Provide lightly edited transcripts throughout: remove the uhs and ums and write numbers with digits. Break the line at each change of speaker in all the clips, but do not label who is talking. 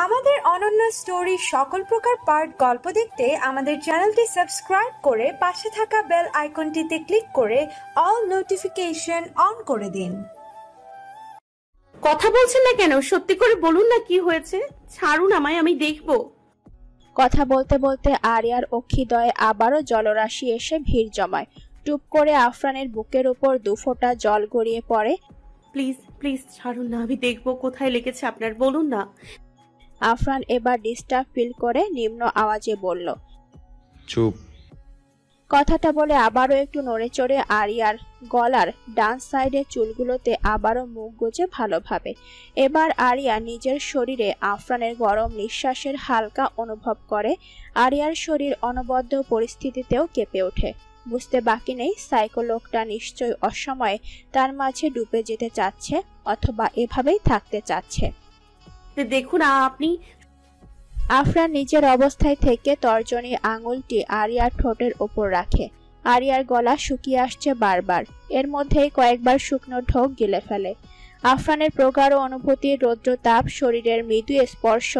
আমাদের অনন্য স্টোরি সকল প্রকার পার্ট গল্প দেখতে আমাদের চ্যানেলটি সাবস্ক্রাইব করে পাশে থাকা বেল আইকনটিতে ক্লিক করে অল নোটিফিকেশন অন করে দিন।
কথা বলছেন না কেন? সত্যি করে বলুন না কি হয়েছে। ছাড়ুন আমায়, আমি দেখব।
কথা বলতে বলতে আরিয়ার অক্ষিদয়ে আবারও জলরাশি এসে ভিড় জমায়। টুপ করে আফরানের বুকের উপর দুফোঁটা জল গড়িয়ে পড়ে।
প্লিজ প্লিজ ছাড়ুন না, আমি দেখব কোথায় লেগেছে আপনার, বলুন না।
আফরান এবার ডিস্টার্ব ফিল করে নিম্ন আওয়াজে বলল,
চুপ।
কথাটা বলে আবারও একটু নড়ে চড়ে আরিয়ার গলার ডান সাইডে চুলগুলোতে আবারও মুখ গুজে ভালোভাবে। এবার আরিয়া নিজের শরীরে আফরানের গরম নিঃশ্বাসের হালকা অনুভব করে। আরিয়ার শরীর অনবদ্য পরিস্থিতিতেও কেঁপে ওঠে। বুঝতে বাকি নেই সাইকো লোকটা নিশ্চয়ই অসময়ে তার মাঝে ডুবে যেতে চাচ্ছে, অথবা এভাবেই থাকতে চাচ্ছে।
দেখুন আপনি।
আফরান নিজের অবস্থায় থেকে তর্জনী আঙুলটি আরিয়ার ঠোঁটের ওপর রাখে। আরিয়ার গলা শুকিয়ে আসছে বারবার, এর মধ্যেই কয়েকবার শুকনো ঢোক গিলে ফেলে। আফরানের প্রগাঢ় অনুভূতির রৌদ্র তাপ, শরীরের মৃদু স্পর্শ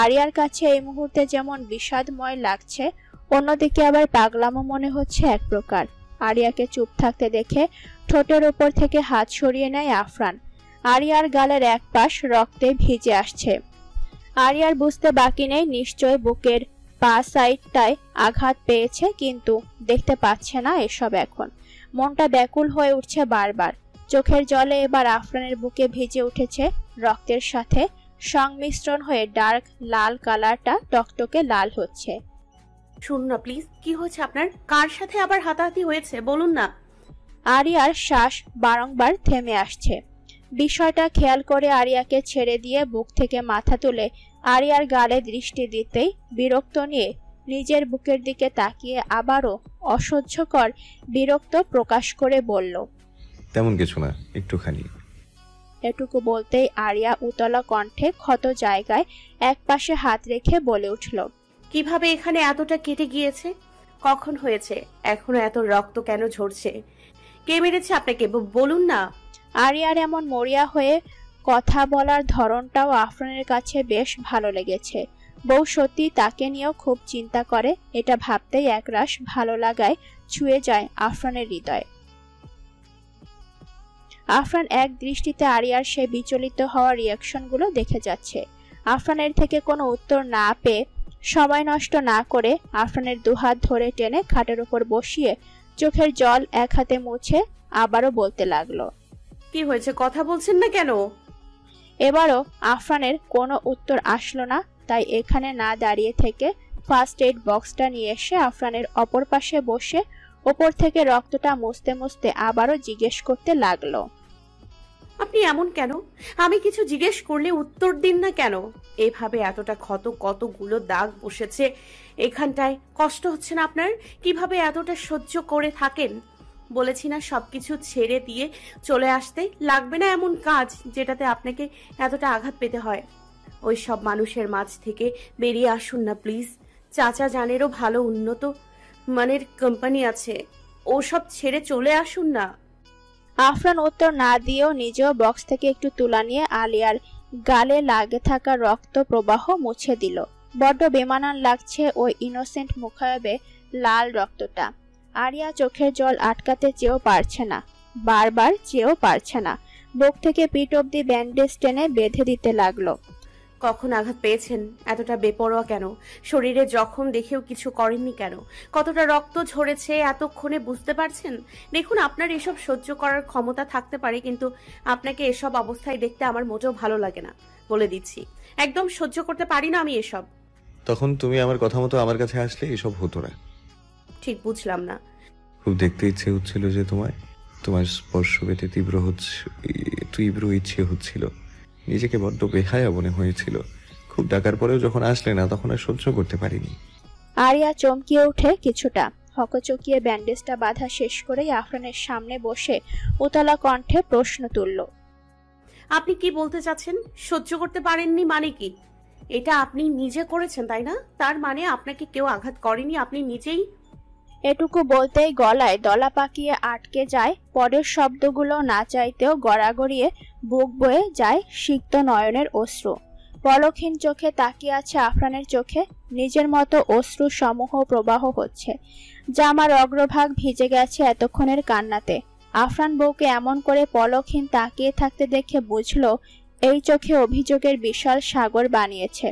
আরিয়ার কাছে এই মুহূর্তে যেমন বিষাদময় লাগছে, অন্যদিকে আবার পাগলামো মনে হচ্ছে এক প্রকার। আরিয়াকে চুপ থাকতে দেখে ঠোঁটের ওপর থেকে হাত সরিয়ে নেয় আফরান। আরিয়ার গালের এক পাশ রক্তে ভিজে আসছে। আরিয়ার বুঝতে বাকি নেই নিশ্চয় বুকের পা সাইডটায় আঘাত পেয়েছে, কিন্তু দেখতে পাচ্ছে না এসব এখন। মনটা ব্যাকুল হয়ে উঠছে বারবার। চোখের জলে এবার আফরানের বুকে ভিজে উঠেছে রক্তের সাথে সংমিশ্রণ হয়ে ডার্ক লাল কালারটা টকটকে লাল হচ্ছে।
শুনুন না প্লিজ, কি হয়েছে আপনার? কার সাথে আবার হাতাহাতি হয়েছে বলুন না।
আরিয়ার শ্বাস বারংবার থেমে আসছে। বিষয়টা খেয়াল করে আরিয়াকে ছেড়ে দিয়ে বুক থেকে মাথা তুলে আরিয়ার গালে দৃষ্টি দিতেই বিরক্ত নিয়ে নিজের বুকের দিকে তাকিয়ে আবারও অসহ্যকর বিরক্ত প্রকাশ করে বলল,
তেমন কিছু না, একটুখানি।
এটুকু বলতেই আরিয়া উতলা কণ্ঠে ক্ষত জায়গায় একপাশে হাত রেখে বলে উঠল,
কিভাবে এখানে এতটা কেটে গিয়েছে? কখন হয়েছে? এখনো এত রক্ত কেন ঝরছে? কে মেরেছে আপনাকে বলুন না।
আরিয়ার এমন মরিয়া হয়ে কথা বলার ধরনটাও আফরানের কাছে বেশ ভালো লেগেছে। বউ সত্যি তাকে নিয়েও খুব চিন্তা করে, এটা ভাবতেই একরাশ ভালো লাগায় ছুঁয়ে যায় আফরানের হৃদয়। আফরান এক দৃষ্টিতে আরিয়ার সে বিচলিত হওয়ার রিয়াকশনগুলো দেখে যাচ্ছে। আফরানের থেকে কোনো উত্তর না পেয়ে সময় নষ্ট না করে আফরানের দুহাত ধরে টেনে খাটের উপর বসিয়ে চোখের জল এক হাতে মুছে আবারও বলতে লাগলো,
কি হয়েছে? কথা বলছেন না কেন?
এবারও আফরানের কোনো উত্তর আসলো না, তাই এখানে না দাঁড়িয়ে থেকে ফার্স্ট এইড বক্সটা নিয়ে এসে আফরানের অপর পাশে বসে ওপর থেকে রক্তটা মুছতে মুছতে আবারও জিজ্ঞেস করতে লাগলো,
আপনি এমন কেন? আমি কিছু জিজ্ঞেস করলে উত্তর দিন না কেন? এভাবে এতটা ক্ষত, কতগুলো দাগ বসেছে এখানটায়, কষ্ট হচ্ছে না আপনার? কিভাবে এতটা সহ্য করে থাকেন? বলেছি না সবকিছু ছেড়ে দিয়ে চলে আসতে, লাগবে না এমন কাজ যেটাতে আপনাকে এতটা আঘাত পেতে হয়। ওই সব মানুষের মাঝ থেকে বেরিয়ে আসুন না প্লিজ। চাচা জানেরও ভালো উন্নত মানের কোম্পানি আছে, ওসব ছেড়ে চলে আসুন না।
আফরান উত্তর না দিয়েও নিজেও বক্স থেকে একটু তুলা নিয়ে আলিয়ার গালে লাগে থাকা রক্ত প্রবাহ মুছে দিল। বড্ড বেমানান লাগছে ওই ইনোসেন্ট মুখায়বে লাল রক্তটা। আরিয়া চোখের জল আটকাতে চেয়েও পারছে না, বারবার চেয়েও পারছে না। বুক থেকে পিঠ অব্দি ব্যান্ডেজ টেনে বেঁধে দিতে লাগলো।
কখন আঘাত পেয়েছেন? এতটা বেপরোয়া কেন? শরীরে জখম দেখেও কিছু করেননি কেন? কতটা রক্ত ঝরেছে এতক্ষণে বুঝতে পারছেন? দেখুন, আপনার এসব সহ্য করার ক্ষমতা থাকতে পারে, কিন্তু আপনাকে এসব অবস্থায় দেখতে আমার মোটেও ভালো লাগে না, বলে দিচ্ছি। একদম সহ্য করতে পারি না আমি এসব।
তখন তুমি আমার কথা মতো আমার কাছে আসলে এসব হতো না।
ঠিক বুঝলাম না।
খুব দেখতে ইচ্ছে হচ্ছিল যে তোমার স্পর্শ পেতে তীব্র ইচ্ছে হচ্ছিল। নিজেকে বড্ড বেহায়া মনে হয়েছিল। খুব ডাকার পরেও যখন আসলে না, তখন আর সহ্য করতে পারিনি।
আরিয়া চমকিয়ে উঠে কিছুটা, হকচকিয়ে ব্যান্ডেজটা বাঁধা শেষ করেই আফরানের সামনে বসে উতলা কণ্ঠে প্রশ্ন তুলল,
আপনি কি বলতে চাচ্ছেন? সহ্য করতে পারেননি মানে কি? এটা আপনি নিজে করেছেন তাই না? তার মানে আপনাকে কেউ আঘাত করেনি, আপনি নিজেই।
এটুকু বলতেই গলায় দলা পাকিয়ে আটকে যায়। পরের শব্দগুলো না চাইতেও গড়াগড়িয়ে বুক বয়ে যায় সিক্ত নয়নের অশ্রু। পলকহীন চোখে তাকিয়ে আছে আফরানের চোখে, নিজের মতো অশ্রু সমূহ প্রবাহ হচ্ছে। জামার অগ্রভাগ ভিজে গেছে এতক্ষণের কান্নাতে। আফরান বউকে এমন করে পলকহীন তাকিয়ে থাকতে দেখে বুঝল এই চোখে অভিযোগের বিশাল সাগর বানিয়েছে,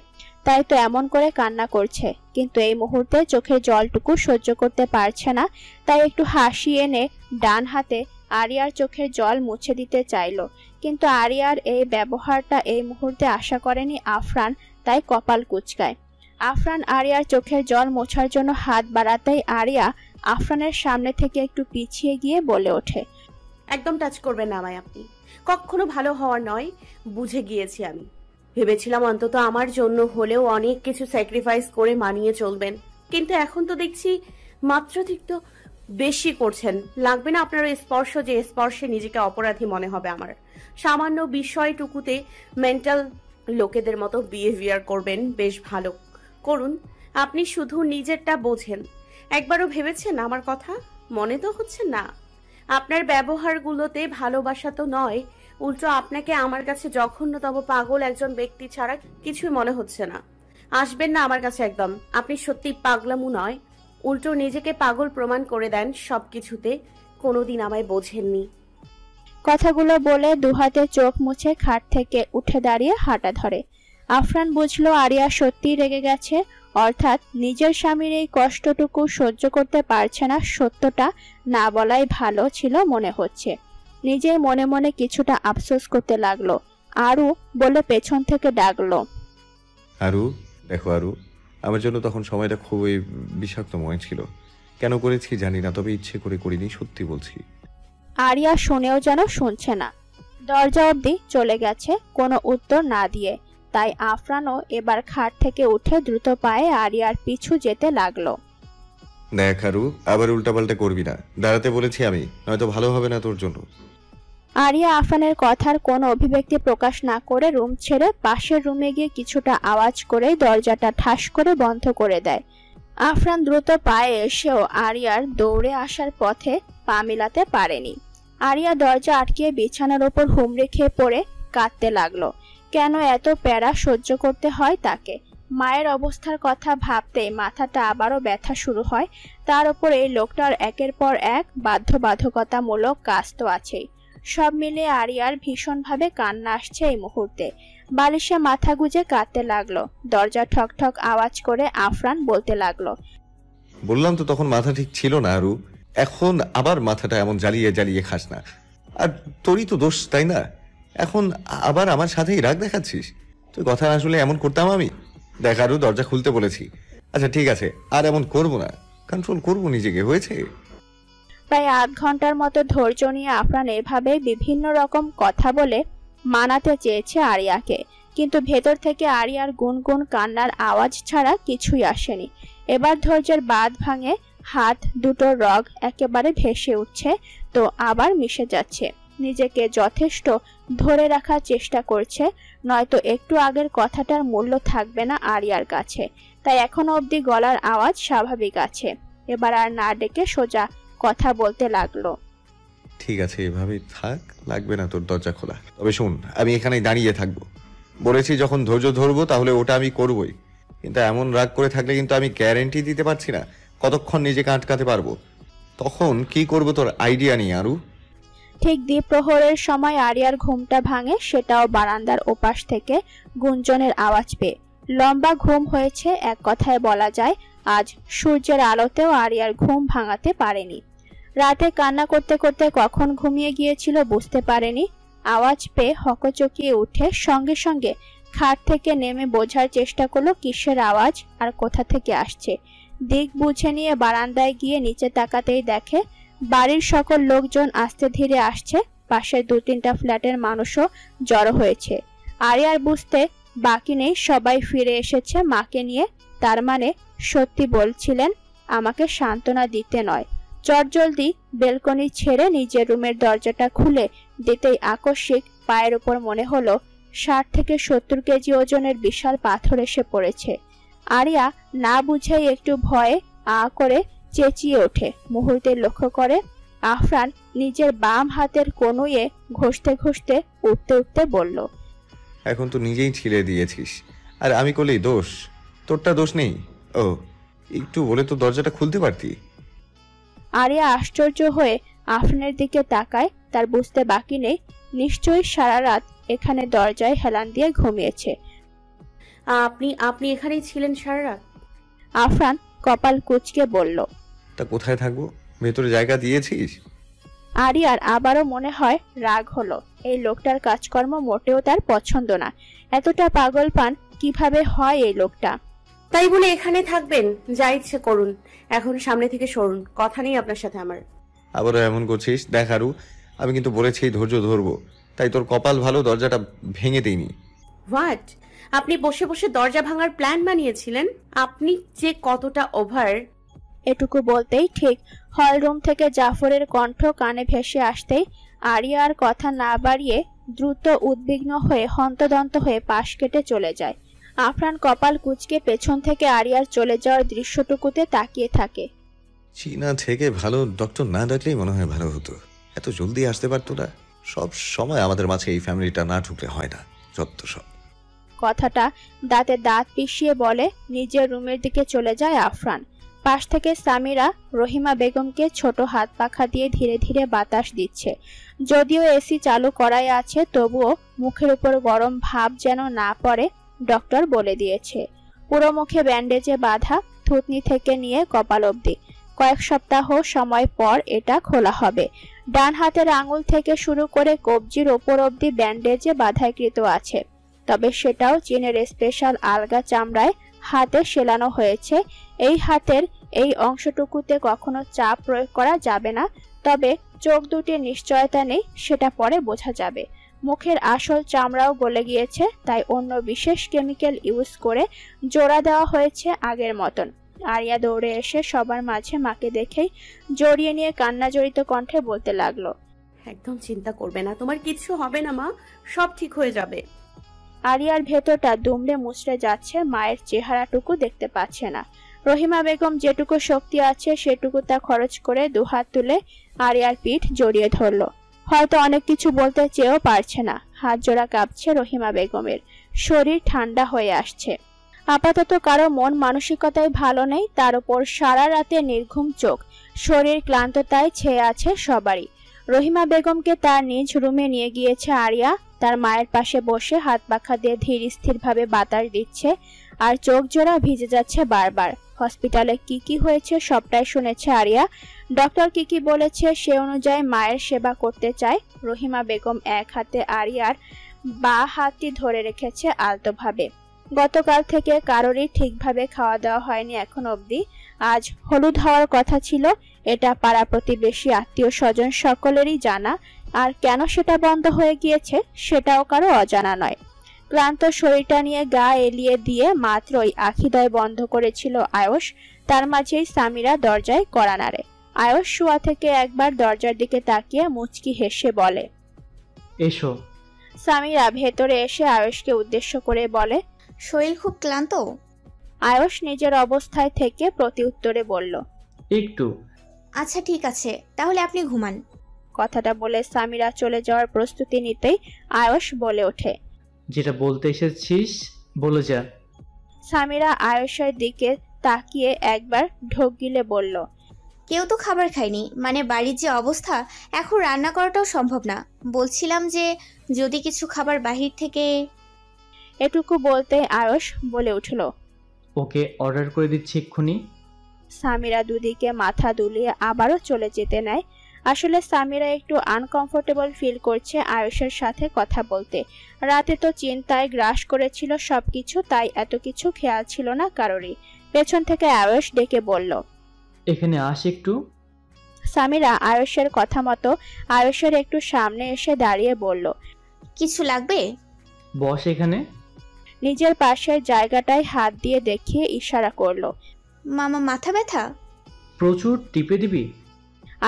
তাই তো এমন করে কান্না করছে। কিন্তু এই মুহূর্তে চোখের জলটুকু সহ্য করতে পারছে না, তাই একটু হাসি এনে ডান হাতে আরিয়ার চোখের জল মুছে দিতে চাইল। কিন্তু আরিয়ার এই ব্যবহারটা এই মুহূর্তে আশা করেনি আফরান, তাই কপাল কুঁচকায়। আফরান আরিয়ার চোখের জল মোছার জন্য হাত বাড়াতেই আরিয়া আফরানের সামনে থেকে একটু পিছিয়ে গিয়ে বলে ওঠে,
একদম টাচ করবেন না আমায় আপনি, কখনো ভালো হওয়ার নয়, বুঝে গিয়েছি আমি। ভেবেছিলাম অন্তত আমার জন্য হলেও অনেক কিছু স্যাক্রিফাইস করে মানিয়ে চলবেন, কিন্তু এখন তো দেখছি মাত্রাতিরিক্ত বেশি করছেন। লাগবে না আপনার স্পর্শ, যে স্পর্শে নিজেকে অপরাধী মনে হবে আমার। সামান্য বিষয়টুকুতে মেন্টাল লোকেদের মতো বিহেভিয়ার করবেন, বেশ ভালো করুন। আপনি শুধু নিজেরটা বোঝেন। একবারও ভেবেছেন আমার কথা? মনে তো হচ্ছে না। আপনার ব্যবহারগুলোতে ভালোবাসা তো নয়, উল্টো আপনাকে আমার কাছে জঘন্যতম পাগল একজন ব্যক্তি ছাড়া কিছুই মনে হচ্ছে না। আসবেন না আমার কাছে একদম। আপনি সত্যি পাগলামু নয়, উল্টো নিজেকে পাগল প্রমাণ করে দেন সবকিছুতে। কোনোদিন আমায় বোঝেননি।
কথাগুলো বলে দুহাতে চোখ মুছে খাট থেকে উঠে দাঁড়িয়ে হাঁটা ধরে। আফরান বুঝলো আরিয়া সত্যিই রেগে গেছে, অর্থাৎ নিজের স্বামীর এই কষ্টটুকু সহ্য করতে পারছে না। সত্যটা না বলাই ভালো ছিল মনে হচ্ছে। নিজে মনে মনে কিছুটা আফসোস করতে লাগলো। আরু বলে পেছন থেকে ডাকলো,
আরু দেখো আরু, আমার জন্য তখন সময়টা খুবই বিষাক্তময় ছিল। কেন করেছি জানি না, তবে ইচ্ছে করে করিনি, সত্যি বলছি।
আরিয়া শুনেও যেন শুনছে না, দরজা অবধি চলে গেছে কোনো উত্তর না দিয়ে। তাই আফরানও এবার খাট থেকে উঠে দ্রুত পায়ে আরিয়ার পিছু যেতে লাগলো।
দেখ আরু, আবার উল্টাপাল্টা করবি না, দাঁড়াতে বলেছি আমি, নয়তো ভালো হবে না তোর জন্য।
আরিয়া আফরানের কথার কোনো অভিব্যক্তি প্রকাশ না করে রুম ছেড়ে পাশের রুমে গিয়ে কিছুটা আওয়াজ করে দরজাটা ঠাস করে বন্ধ করে দেয়। আফরান দ্রুত পায়ে এসেও আরিয়ার দৌড়ে আসার পথে পা মেলাতে পারেনি। আরিয়া দরজা আটকিয়ে বিছানার ওপর হুমড়ি খেয়ে পড়ে কাঁদতে লাগলো। কেন এত প্যারা সহ্য করতে হয় তাকে? মায়ের অবস্থার কথা ভাবতেই মাথাটা আবারও ব্যথা শুরু হয়। তার উপর এই লোকটার একের পর এক বাধ্যবাধকতামূলক কাজ তো আছেই। সব মিলে আরিয়ার ভীষণভাবে কান্না আসছে এই মুহূর্তে। বালিশে মাথা গুজে কাঁদতে লাগলো। দরজা ঠক ঠক আওয়াজ করে আফরান বলতে লাগলো,
বললাম তো তখন মাথা ঠিক ছিল না আরু, এখন আবার মাথাটা এমন জ্বালিয়ে জ্বালিয়ে খাস না। আর তোরই তো দোষ, তাই না? এখন আবার আমার সাথেই রাগ দেখাচ্ছিস। তুই কথা আসলে এমন করতাম আমি? দেখ আরু, দরজা খুলতে বলেছি। আচ্ছা ঠিক আছে, আর এমন করবো না, কন্ট্রোল করবো নিজেকে, হয়েছে?
প্রায় আধ ঘন্টার মতো ধৈর্য নিয়ে আফরান এভাবে বিভিন্ন রকম কথা বলে মানাতে চেয়েছে আরিয়াকে, কিন্তু ভেতর থেকে আরিয়ার গুনগুন কান্নার আওয়াজ ছাড়া কিছুই আসেনি। এবার ধৈর্যের বাঁধ ভাঙে, হাত দুটোর রগ একেবারে ভেসে উঠছে, তো আবার মিশে যাচ্ছে। নিজেকে যথেষ্ট ধরে রাখার চেষ্টা করছে, নয়তো একটু আগের কথাটার মূল্য থাকবে না আরিয়ার কাছে। তাই এখনো অবধি গলার আওয়াজ স্বাভাবিক আছে। এবার আর না ডেকে সোজা কথা বলতে লাগলো।
ঠিক আছে, এভাবেই থাক, লাগবে না তোর দরজা খোলা। তবে শোন, আমি এখানেই দাঁড়িয়ে থাকবো। বলেছি যখন ধৈর্য ধরবো তাহলে ওটা আমি করবই, কিন্তু এমন রাগ করে থাকলে কিন্তু আমি গ্যারেন্টি দিতে পারছি না কতক্ষণ নিজেকে আটকাতে পারবো। তখন কি করবো তোর আইডিয়া নেই আরু।
ঠিক দ্বিপ্রহরের সময় আরিয়ার ঘুমটা ভাঙে, সেটাও বারান্দার ওপাশ থেকে গুঞ্জনের আওয়াজ পেয়ে। লম্বা ঘুম হয়েছে, এক কথায় বলা যায় আজ সূর্যের আলোতেও আরিয়ার ঘুম ভাঙাতে পারেনি। রাতে কান্না করতে করতে কখন ঘুমিয়ে গিয়েছিল বুঝতে পারেনি। আওয়াজ পেয়ে হকচকিয়ে উঠে সঙ্গে সঙ্গে খাট থেকে নেমে বোঝার চেষ্টা করলো কিসের আওয়াজ আর কোথা থেকে আসছে। দিক বুঝে নিয়ে বারান্দায় গিয়ে নিচে তাকাতেই দেখে বাড়ির সকল লোকজন আস্তে ধীরে আসছে। পাশের 2-3টা ফ্ল্যাটের মানুষও জড়ো হয়েছে। আরিয়ার বুঝতে বাকি নেই, সবাই ফিরে এসেছে মাকে নিয়ে। তার মানে সত্যি বলছিলেন আমাকে সান্ত্বনা দিতে নয়। চটজলদি বেলকনি ছেড়ে নিজের রুমের দরজাটা খুলে দিতেই আকস্মিক পায়ের উপর মনে হলো 60 থেকে 70 কেজি ওজনের বিশাল পাথর এসে পড়েছে। আরিয়া না বুঝেই একটু ভয়ে আ করে চেঁচিয়ে ওঠে। মুহূর্তে লক্ষ্য করে আফরান নিজের বাম হাতের কনুইয়ে ঘষতে ঘষতে উঠতে উঠতে বলল,
এখন তো নিজেই ছিলে দিয়েছিস, আর আমি করলেই দোষ? তোরটা দোষ নেই। ও, একটু বলে তো দরজাটা খুলতে পারতি।
আরিয়া আশ্চর্য হয়ে আফরানের দিকে তাকায়। তার বুঝতে বাকি নেই নিশ্চয়ই সারা রাত এখানে দরজায় হেলান দিয়ে ঘুমিয়েছে।
আপনি আপনি এখানেই ছিলেন সারা রাত?
আফরান কপাল কুঁচকে বলল,
তা কোথায় থাকবো? ভেতরে জায়গা দিয়েছিস?
আরিয়ার আবারও মনে হয় রাগ হলো। এই লোকটার কাজকর্ম মোটেও তার পছন্দ না। এতটা পাগলপান কিভাবে হয় এই লোকটা?
তাই বলে এখানে থাকবেন? যা ইচ্ছে করুন, এখন সামনে থেকে সরুন, কথা নেই আপনার সাথে আমার।
আবারও এমন করছিস? দেখ আরু, আমি কিন্তু বলেছি ধৈর্য ধরবো, তাই তোর কপাল ভালো দরজাটা ভেঙে দিইনি।
হোয়াট? আপনি বসে বসে দরজা ভাঙার প্ল্যান বানিয়েছিলেন? আপনি যে কতটা ওভার!
এটুকু বলতেই ঠিক হলরুম থেকে জাফরের কণ্ঠ কানে ভেসে আসতেই আরিয়া আর কথা না বাড়িয়ে দ্রুত উদ্বিগ্ন হয়ে হন্তদন্ত হয়ে পাশ কেটে চলে যায়। আফরান কপাল কুঁচকে পেছন থেকে আরিয়ার চলে যাওয়ার দৃশ্যটুকুতে তাকিয়ে থাকে।
চীনা থেকে ভালো ডক্টর না ডাকলেই মনে হয় ভালো হতো। এত জলদি আসতে পারতো না। সব সময় আমাদের মাঝে এই ফ্যামিলিটা না ঢুকলে হয় না, যত সব।
কথাটা দাঁতে দাঁত পিষিয়ে বলে নিজের রুমের দিকে চলে যায় আফরান। পাশ থেকে সামিরা রহিমা বেগমকে ছোট হাত পাখা দিয়ে ধীরে ধীরে বাতাস দিচ্ছে। যদিও এসি চালু করাই আছে, তবুও মুখের উপর গরম ভাব যেন না পড়ে ডক্টর বলে দিয়েছে। পুরো মুখে ব্যান্ডেজে বাঁধা, থুতনি থেকে নিয়ে কপাল অবধি। কয়েক সপ্তাহ সময় পর এটা খোলা হবে। ডান হাতের আঙুল থেকে শুরু করে কবজির ওপর অবধি ব্যান্ডেজে বাধাকৃত আছে, তবে সেটাও চীনের স্পেশাল আলগা চামড়ায় হাতে সেলানো হয়েছে। এই হাতের এই অংশটুকুতে কখনো চাপ প্রয়োগ করা যাবে না, তবে চোখ দুটির নিশ্চয়তা নেই, সেটা পরে বোঝা যাবে। মুখের আসল চামড়াও গলে গিয়েছে, তাই অন্য বিশেষ কেমিক্যাল ইউজ করে জোড়া দেওয়া হয়েছে আগের মতন। আরিয়া দৌড়ে এসে সবার মাঝে মাকে দেখেই জড়িয়ে নিয়ে কান্না জড়িত কণ্ঠে বলতে লাগলো,
একদম চিন্তা করবে না, তোমার কিছু হবে না মা, সব ঠিক হয়ে যাবে।
আরিয়ার ভেতরটা দুমড়ে মুচড়ে যাচ্ছে, মায়ের চেহারাটুকু দেখতে পাচ্ছে না। রহিমা বেগম যেটুকু শক্তি আছে সেটুকু তা খরচ করে দুহাত তুলে আরিয়ার পিঠ জড়িয়ে ধরল। হয়তো অনেক কিছু বলতে চেয়েও পারছে না, হাত জোড়া কাঁপছে রহিমা বেগমের, শরীর ঠান্ডা হয়ে আসছে। আপাতত কারো মন মানসিকতায় ভালো নেই, তার উপর সারা রাতে নির্ঘুম চোখ, শরীর ক্লান্ততায় ছেয়ে আছে সবারই। রহিমা বেগমকে তার নিজ রুমে নিয়ে গিয়েছে আরিয়া। তার মায়ের পাশে বসে হাত পাখা দিয়ে ধীর স্থির ভাবে বাতাস দিচ্ছে, আর চোখ জোড়া ভিজে যাচ্ছে বারবার। হসপিটালে কি কি হয়েছে সবটাই শুনেছে আরিয়া। ডক্টর কি কি বলেছে সে অনুযায়ী মায়ের সেবা করতে চায়। রহিমা বেগম এক হাতে আরিয়ার বা হাতটি ধরে রেখেছে আলতোভাবে। গতকাল থেকে কারোরই ঠিকভাবে খাওয়া দাওয়া হয়নি এখন অবধি। আজ হলুদ হওয়ার কথা ছিল, এটা পাড়া প্রতিবেশী আত্মীয় স্বজন সকলেরই জানা, আর কেন সেটা বন্ধ হয়ে গিয়েছে সেটাও কারো অজানা নয়। ক্লান্ত শরীরটা নিয়ে গা এলিয়ে দিয়ে মাত্রই আখিদয় বন্ধ করেছিল আয়ুষ, তার মাঝেই সামিরা দরজায় কড়া নাড়ে। আয়ুষ শোয়া থেকে একবার দরজার দিকে তাকিয়ে মুচকি হেসে বলে,
এসো।
সামিরা ভেতরে এসে আয়ুষকে উদ্দেশ্য করে বলে,
শরীর খুব ক্লান্ত?
আয়ুষ নিজের অবস্থায় থেকে প্রতি উত্তরে বলল,
একটু।
আচ্ছা ঠিক আছে, তাহলে আপনি ঘুমান।
কথাটা বলে সামিরা চলে যাওয়ার প্রস্তুতি নিতেই আয়ুষ বলে ওঠে,
যেটা বলতে এসেছিস বলে যা।
সামিরা আয়ুষের দিকে তাকিয়ে একবার ঢোক গিলে বলল,
কেউ তো খাবার খায়নি, মানে বাড়ির যে অবস্থা এখন রান্না করাটাও সম্ভব না। বলছিলাম যে যদি কিছু খাবার বাহির থেকে।
এটুকু বলতে আয়ুষ বলে উঠল,
ওকে অর্ডার করে দিচ্ছি এক্ষুনি।
সামিরা দুদিকে মাথা দুলিয়ে আবারও চলে যেতে নেয়। আসলে সামিরা একটু আনকমফোর্টেবল ফিল করছে আয়ুষের সাথে কথা বলতে। রাতে তো চিন্তায় গ্রাস করেছিল সবকিছু, তাই এত কিছু খেয়াল ছিল না কারোরই। পেছন থেকে আয়ুষ ডেকে বলল,
এখানে আস একটু।
সামিরা আয়ুষের কথা মতো আয়ুষের একটু সামনে এসে দাঁড়িয়ে বলল,
কিছু লাগবে?
বস এখানে।
নিজের পাশের জায়গাটায় হাত দিয়ে দেখিয়ে ইশারা করলো।
মামা মাথা ব্যথা?
প্রচুর টিপে দিবি?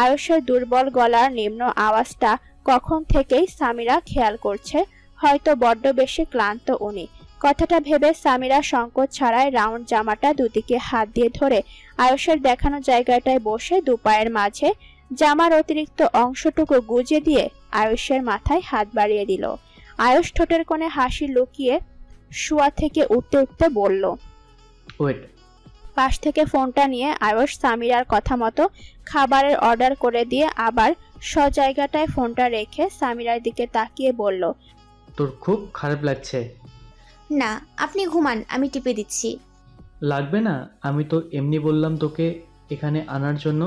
আয়ুষের দুর্বল গলার নিম্ন আওয়াজটা কখন থেকেই সামিরা খেয়াল করছে, হয়তো বড্ড বেশি ক্লান্ত উনি। কথাটা ভেবে সামিরা সংকোচ ছাড়াই রাউন্ড জামাটা দুদিকে হাত দিয়ে ধরে আয়ুষের দেখানো জায়গাটায় বসে দুপায়ের মাঝে জামার অতিরিক্ত অংশটুকু গুজে দিয়ে আয়ুষের মাথায় হাত বাড়িয়ে দিল। আয়ুষ ঠোঁটের কোণে হাসি লুকিয়ে শোয়া থেকে উঠতে উঠতে বলল,
ওয়েট।
পাশ থেকে ফোনটা নিয়ে আয়ুষ সামিরার কথা মতো খাবারের অর্ডার করে দিয়ে আবার জায়গাটায় ফোনটা রেখে সামিরার দিকে তাকিয়ে বলল,
তোর খুব খারাপ লাগছে?
না, আপনি ঘুমান, আমি টিপে দিচ্ছি।
লাগবে না, আমি তো এমনি বললাম তোকে এখানে আনার জন্য।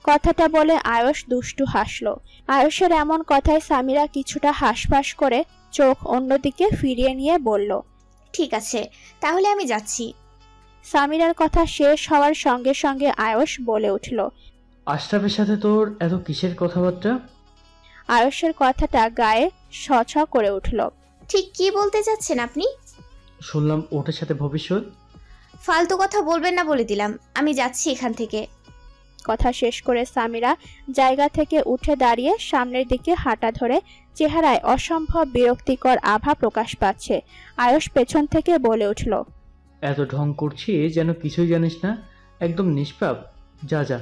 কথাটা বলে আয়ুষ দুষ্টু হাসল। আয়ুষের এমন কথায় সামিরা কিছুটা হাসফাস করে চোখ অন্যদিকে ফিরিয়ে নিয়ে বলল,
ঠিক আছে, তাহলে আমি যাচ্ছি।
সামিরার কথা শেষ হওয়ার সঙ্গে সঙ্গে আয়ুষ বলে উঠল,
আশরাফের সাথে তোর এত কিসের কথাবার্তা?
আয়ুষের কথাটা গায়ে ছ করে উঠল।
ঠিক কি বলতে চাচ্ছেন আপনি?
শুনলাম ওটার সাথে ভবিষ্যৎ।
ফালতু কথা বলবেন না বলে দিলাম, আমি যাচ্ছি এখান থেকে।
কথা শেষ করে সামিরা জায়গা থেকে উঠে দাঁড়িয়ে সামনের দিকে হাঁটা ধরে চেহারায় অসম্ভব বিরক্তিকর আভা প্রকাশ পাচ্ছে। আয়ুষ পেছন থেকে বলে উঠল,
এত ঢং করছি যেন কিছুই জানিস না, একদম নিষ্পাপ। যা যা,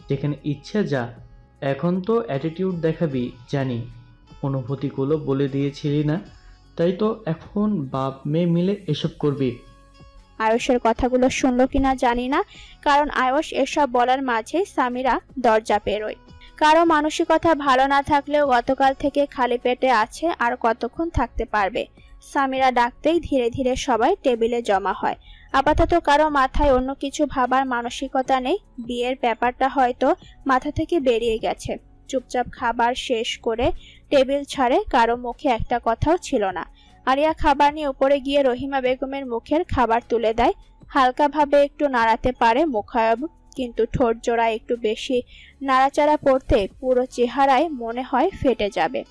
যেখানে ইচ্ছা যা। এখন তো অ্যাটিটিউড দেখাবি জানি, অনুভূতিগুলো বলে দিয়েছিলি না, তাই তো এখন বাপ মেয়ে মিলে এসব করবি।
আয়ুষের কথাগুলো শুনল কিনা জানি না, কারণ আয়ুষ এসব বলার মাঝেই সামিরা দরজা পেরোয়। কারো মানসিকতা ভালো না থাকলেও গতকাল থেকে খালি পেটে আছে, আর কতক্ষণ থাকতে পারবে। সামিরা ডাকতেই ধীরে ধীরে সবাই টেবিলে জমা হয়। আপাতত কারো মাথায় অন্য কিছু ভাবার মানসিকতা নেই, বিয়ের ব্যাপারটা হয়তো মাথা থেকে বেরিয়ে গেছে। চুপচাপ খাবার শেষ করে টেবিল ছাড়ে, কারো মুখে একটা কথাও ছিল না। আরিয়া খাবার নিয়ে উপরে গিয়ে রহিমা বেগমের মুখের খাবার তুলে দেয়। হালকাভাবে একটু নাড়াতে পারে মুখায়ব, কিন্তু ঠোঁট জোড়া একটু বেশি নাড়াচাড়া পড়তে পুরো চেহারায় মনে হয় ফেটে যাবে।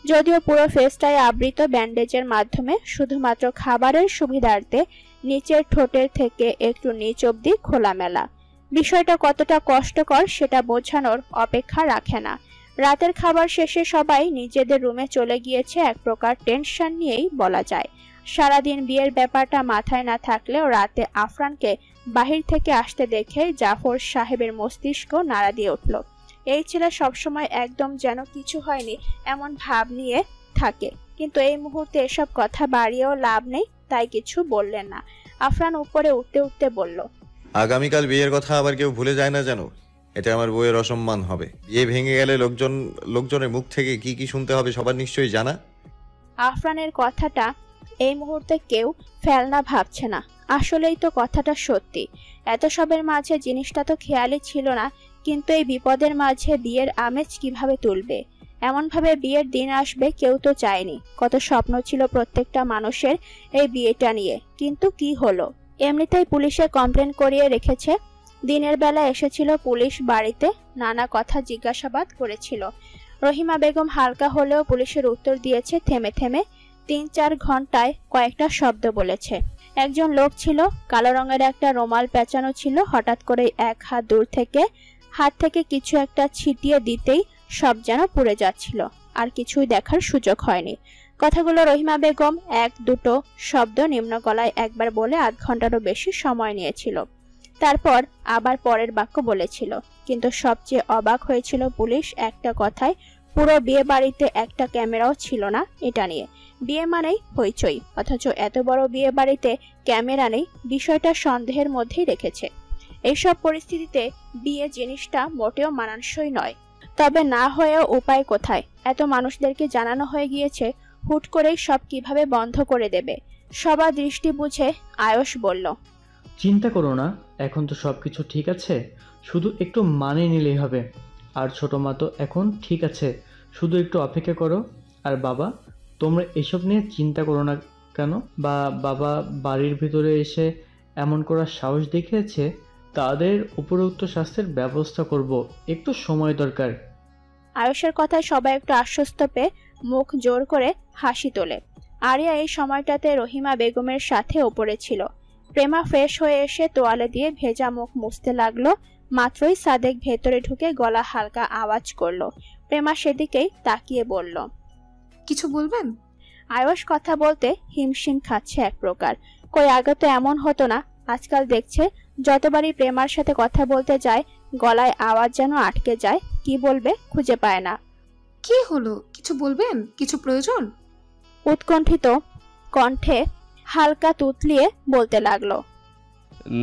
যদিও পুরো ফেসটায় আবৃত ব্যান্ডেজের মাধ্যমে শুধুমাত্র খাবারের সুবিধার্থে নিচের ঠোঁটের থেকে একটু নিচ অব্দি খোলামেলা। বিষয়টা কতটা কষ্টকর সেটা বোঝানোর অপেক্ষা রাখে না। রাতের খাবার শেষে সবাই নিজেদের রুমে চলে গিয়েছে এক প্রকার টেনশন নিয়েই বলা যায়। সারাদিন বিয়ের ব্যাপারটা মাথায় না থাকলেও রাতে আফরানকে বাহির থেকে আসতে দেখে জাফর সাহেবের মস্তিষ্ক নাড়া দিয়ে উঠল। এই ছেলে সবসময় একদম যেন কিছু হয়নি এমন ভাব নিয়ে থাকে, কিন্তু এই মুহূর্তে এসব কথা বাড়িয়েও লাভ নেই, তাই কিছু বললেন না। আফরান উপরে উঠতে উঠতে বলল,
আগামীকাল বিয়ের কথা আবার কেউ ভুলে যায় না যেন, এটা আমার বউয়ের অসম্মান হবে। বিয়ে ভেঙে গেলে লোকজনের মুখ থেকে কি কি শুনতে হবে সবার নিশ্চয়ই জানা।
আফরানের কথাটা এই মুহূর্তে কেউ ফেলনা ভাবছে না। আসলেই তো কথাটা সত্যি। এত সবের মাঝে জিনিসটা তো খেয়ালই ছিল না, কিন্তু এই বিপদের মাঝে বিয়ের আমেজ কিভাবে তুলবে? এমনভাবে বিয়ের দিন আসবে কেউ তো চায়নি। কত স্বপ্ন ছিল প্রত্যেকটা মানুষের এই বিয়েটা নিয়ে, কিন্তু কি হলো? এমনিতেই পুলিশে কমপ্লেন করিয়ে রেখেছে। দিনের বেলা এসেছিল পুলিশ, বাড়িতে নানা কথা জিজ্ঞাসাবাদ করেছিল। রহিমা বেগম হালকা হলেও পুলিশের উত্তর দিয়েছে থেমে থেমে। ৩-৪ ঘন্টায় কয়েকটা শব্দ বলেছে। একজন লোক ছিল, কালো রঙের একটা রুমাল পেঁচানো ছিল। হঠাৎ করে এক হাত দূর থেকে হাত থেকে কিছু একটা ছিটিয়ে দিতেই সব যেন পুড়ে যাচ্ছিল। আর কিছুই দেখার সুযোগ হয়নি। কথাগুলো রহিমা বেগম ১-২ শব্দ নিম্ন গলায় একবার বলে আধ ঘন্টারও বেশি সময় নিয়েছিল। তারপর আবার পরের বাক্য বলেছিল। কিন্তু সবচেয়ে অবাক হয়েছিল পুলিশ একটা কথায়, পুরো বিয়ে বাড়িতে একটা ক্যামেরাও ছিল না এটা নিয়ে। বিয়ে মানেই হইচই, অথচ এত বড় বিয়ে বাড়িতে ক্যামেরা নেই, বিষয়টা সন্দেহের মধ্যেই রেখেছে। এইসব পরিস্থিতিতে বিয়ে জিনিসটা মোটেও মানানসই নয়। তবে না হয়েও উপায় কোথায়? এত মানুষদেরকে জানানো হয়ে গিয়েছে, হুট করেই সব কিভাবে বন্ধ করে দেবে? সবার দৃষ্টি বুঝে আয়ুষ বলল,
চিন্তা করো না, এখন তো সব কিছু ঠিক আছে, শুধু একটু মানিয়ে নিলেই হবে। আর ছোট মা তো এখন ঠিক আছে, শুধু একটু অপেক্ষা করো। আর বাবা, তোমরা এসব নিয়ে চিন্তা করো না কেন? বাবা বাড়ির ভিতরে এসে এমন করার সাহস দেখিয়েছে, তাদের উপরোক্ত শাস্তির ব্যবস্থা করব, একটু সময় দরকার।
আয়ুষের কথায় সবাই একটু আশ্বস্ত পেয়ে মুখ জোর করে হাসি তোলে। আরিয়া এই সময়টাতে রহিমা বেগমের সাথে ওপরে ছিল। প্রেমা ফ্রেশ হয়ে এসে তোয়ালে দিয়ে ভেজা মুখ মুছতে লাগলো। মাত্রই সাদেক ভেতরে ঢুকে গলা হালকা আওয়াজ করলো। প্রেমা সেদিকেই তাকিয়ে বলল,
কিছু বলবেন?
আয়ুষ কথা বলতে হিমশিম খাচ্ছে এক প্রকার। কই আগে তো এমন হতো না। আজকাল দেখছে যতবারই প্রেমার সাথে কথা বলতে যায় গলায় আওয়াজ যেন আটকে যায়, কি বলবে খুঁজে পায় না।
কি হলো, কিছু বলবেন? কিছু প্রয়োজন?
উৎকণ্ঠিত কণ্ঠে হালকা তুতলিয়ে বলতে লাগলো।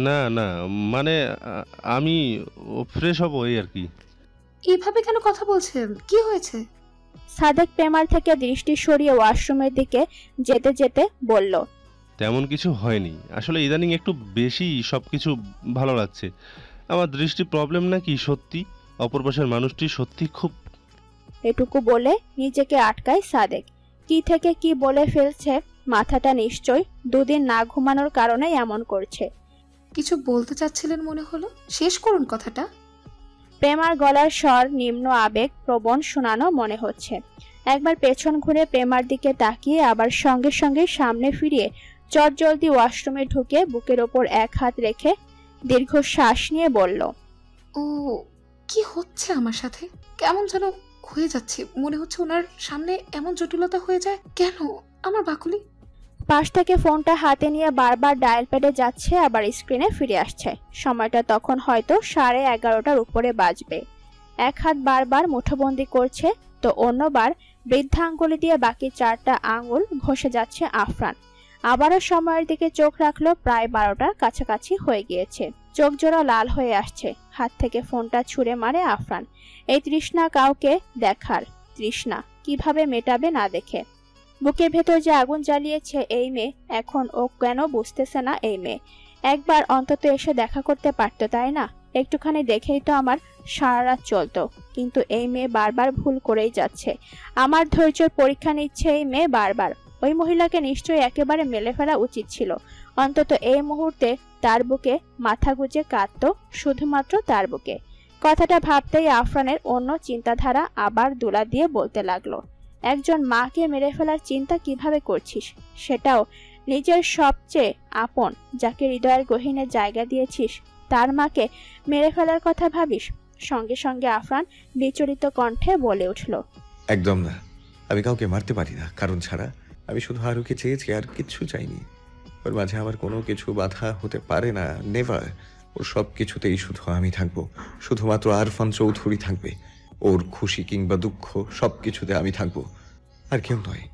না না, মানে আমি ফ্রেশ হব এই আর কি।
এইভাবে কেন কথা বলছেন? কি হয়েছে?
সাদেক প্রেমার থেকে দৃষ্টি সরিয়ে ওয়াশরুমের দিকে যেতে যেতে বলল,
তেমন কিছু হয়নি, আসলে ইদানিং একটু বেশি সব কিছু ভালো লাগছে। আমার দৃষ্টি প্রবলেম নাকি সত্যি? অপর পাশের মানুষটি সত্যি খুব।
এটুকু বলে নিজেকে আটকায় সাদেক। কি থেকে কি বলে ফেলছে, মাথাটা নিশ্চয় দুদিন না ঘুমানোর কারণে এমন করছে।
কিছু বলতে চাচ্ছিলেন মনে হলো, শেষ করুন কথাটা।
প্রেমার গলার স্বর নিম্ন আবেগ প্রবণ শোনানো মনে হচ্ছে। একবার পেছন ঘুরে প্রেমার দিকে তাকিয়ে আবার সঙ্গে সঙ্গে সামনে ফিরিয়ে চটজলদি ওয়াশরুমে ঢুকে বুকের ওপর এক হাত রেখে দীর্ঘ শ্বাস নিয়ে বলল,
ও কি হচ্ছে আমার সাথে? কেমন যেন হয়ে যাচ্ছে, মনে হচ্ছে ওনার সামনে এমন জটিলতা হয়ে যায় কেন আমার বাকুলি।
পাশ থেকে ফোনটা হাতে নিয়ে বারবার ডায়াল প্যাডে যাচ্ছে, আবার স্ক্রিনে ফিরে আসছে। সময়টা তখন হয়তো 11:30টার উপরে বাজবে। এক হাত বারবার মুঠোবন্দি করছে, তো অন্যবার বৃদ্ধাঙ্গুলি দিয়ে বাকি 4টা আঙুল ঘষে যাচ্ছে আফরান। আবারও সময়ের দিকে চোখ রাখলো, প্রায় 12টার কাছাকাছি হয়ে গিয়েছে। চোখ জোড়া লাল হয়ে আসছে। হাত থেকে ফোনটা ছুঁড়ে মারে আফরান। এই তৃষ্ণা কাউকে দেখার তৃষ্ণা কিভাবে মেটাবে না দেখে। বুকের ভেতর যে আগুন জ্বালিয়েছে এই মেয়ে, এখন ও কেন বুঝতেছে না এই মেয়ে? একবার অন্তত এসে দেখা করতে পারতো, তাই না? একটুখানি দেখেই তো আমার সারা রাত চলতো। কিন্তু এই মেয়ে বারবার ভুল করেই যাচ্ছে। আমার ধৈর্যের পরীক্ষা নিচ্ছে এই মেয়ে বারবার। ওই মহিলাকে নিশ্চয়ই একেবারে মেলে ফেলা উচিত ছিল। অন্তত এই মুহূর্তে তার বুকে মাথা গুজে কাঁদতো, শুধুমাত্র তার বুকে। কথাটা ভাবতেই আফরানের অন্য চিন্তাধারা আবার দোলা দিয়ে বলতে লাগলো, একজন মাকে মেরে ফেলার চিন্তা কিভাবে করছিস? সেটাও নিজের সবচেয়ে আপন, যাকে হৃদয়ের গহীনে জায়গা দিয়েছিস, তার মাকে মেরে ফেলার কথা ভাবিস? সঙ্গে সঙ্গে আফরান বিচলিত কণ্ঠে বলে উঠল,
একদম না, আমি কাউকে মারতে পারি না কারণ ছাড়া। আমি শুধু আরুকে চেয়েছি, আর কিচ্ছু চাইনি। ওর মাঝে আমার কোনো কিছু বাধা হতে পারে না, নেভার। ওর সব কিছুতেই শুধু আমি থাকবো, শুধুমাত্র আরফান চৌধুরী থাকবে। ওর খুশি কিংবা দুঃখ সব কিছুতে আমি থাকবো, আর কেউ নয়।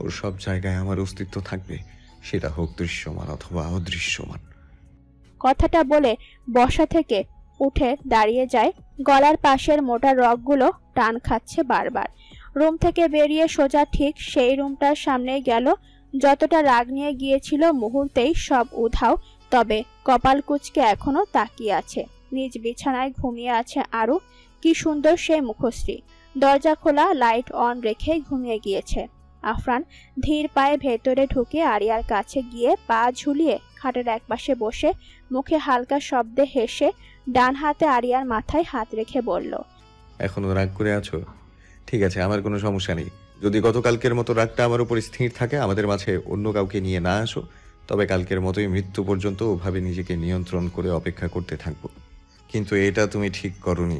ওর সব জায়গায় আমার অস্তিত্ব থাকবে, সেটা হোক দৃশ্যমান অথবা অদৃশ্যমান।
কথাটা বলে বসা থেকে উঠে দাঁড়িয়ে যায়। গলার পাশের মোটা রগগুলো টান খাচ্ছে বারবার। রুম থেকে বেরিয়ে সোজা ঠিক সেই রুমটার সামনে গেল। যতটা রাগ নিয়ে গিয়েছিল মুহূর্তেই সব উধাও, তবে কপাল কুঁচকে এখনো তাকিয়ে আছে। নিজ বিছানায় ঘুমিয়ে আছে আরু। কি সুন্দর সেই মুখশ্রী। দরজা খোলা, লাইট অন রেখে ঘুমিয়ে গিয়েছে। আফরান ধীর পায়ে ভেতরে ঢুকে আরিয়ার কাছে গিয়ে পা ঝুলিয়ে খাটের একপাশে বসে মুখে হালকা শব্দে হেসে ডান হাতে আরিয়ার মাথায় হাত রেখে বলল,
এখনো রাগ করে আছো? ঠিক আছে, আমার কোনো সমস্যা নেই। যদি গতকালকের মতো রাগটা আমার উপর স্থির থাকে, আমাদের মাঝে অন্য কাউকে নিয়ে না আসো, তবে কালকের মতোই মৃত্যু পর্যন্ত ওভাবে নিজেকে নিয়ন্ত্রণ করে অপেক্ষা করতে থাকবো। কিন্তু এটা তুমি ঠিক করনি,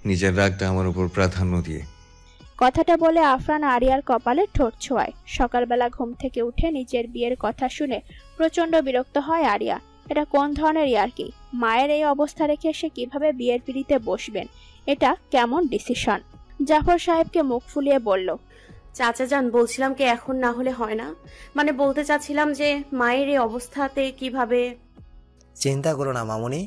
নিজের রাগটা আমার উপর প্রাধান্য দিয়ে।
কথাটা বলে আফরান আরিয়ার কপালে ঠোঁট ছোঁয়ায়। সকালবেলা ঘুম থেকে উঠে নিজের বিয়ের কথা শুনে প্রচন্ড বিরক্ত হয় আরিয়া। এটা কোন ধরনের ইয়ার্কি? মায়ের এই অবস্থা রেখে সে কিভাবে বিয়ের পিড়িতে বসবেন? এটা কেমন ডিসিশন? জাফর সাহেবকে মুখ ফুলিয়ে বলল,
চাচা যান, বলছিলাম কি এখন না হলে হয় না? মানে বলতে চাচ্ছিলাম যে মায়ের এই অবস্থাতে কিভাবে।
চিন্তা করো না মামুনি,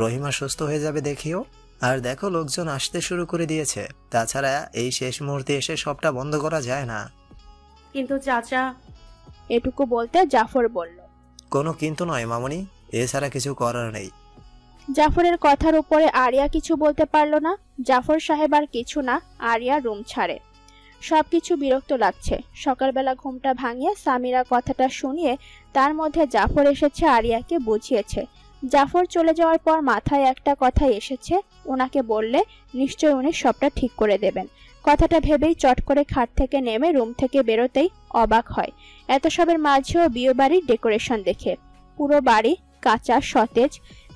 রহিমা সুস্থ হয়ে যাবে দেখিও। আর দেখো লোকজন আসতে শুরু করে দিয়েছে। তাছাড়া এই শেষ মুহূর্তে এসে সবটা বন্ধ করা যায় না।
কিন্তু চাচা।
এটুকু বলতে জাফর বলল,
কোনো কিন্তু নয় মামুনি, এছাড়া কিছু করার নেই।
জাফরের কথার উপরে আরিয়া কিছু বলতে পারল না। জাফর সাহেব আর কিছু না, আরিয়া রুম ছাড়ে। সবকিছু বিরক্ত লাগছে। সকালবেলা ঘুমটা ভাঙিয়ে সামিরা কথাটা শুনিয়ে তার মধ্যে জাফর এসেছে আরিয়াকে বুঝিয়েছে। জাফর চলে যাওয়ার পর মাথায় একটা কথা এসেছে, ওনাকে বললে নিশ্চয় উনি সবটা ঠিক করে দেবেন। কথাটা ভেবেই চট করে খাট থেকে নেমে রুম থেকে বেরোতেই অবাক হয় এত সবের মাঝেও বিয়েবাড়ির ডেকোরেশন দেখে। পুরো বাড়ি কাঁচা সতেজ,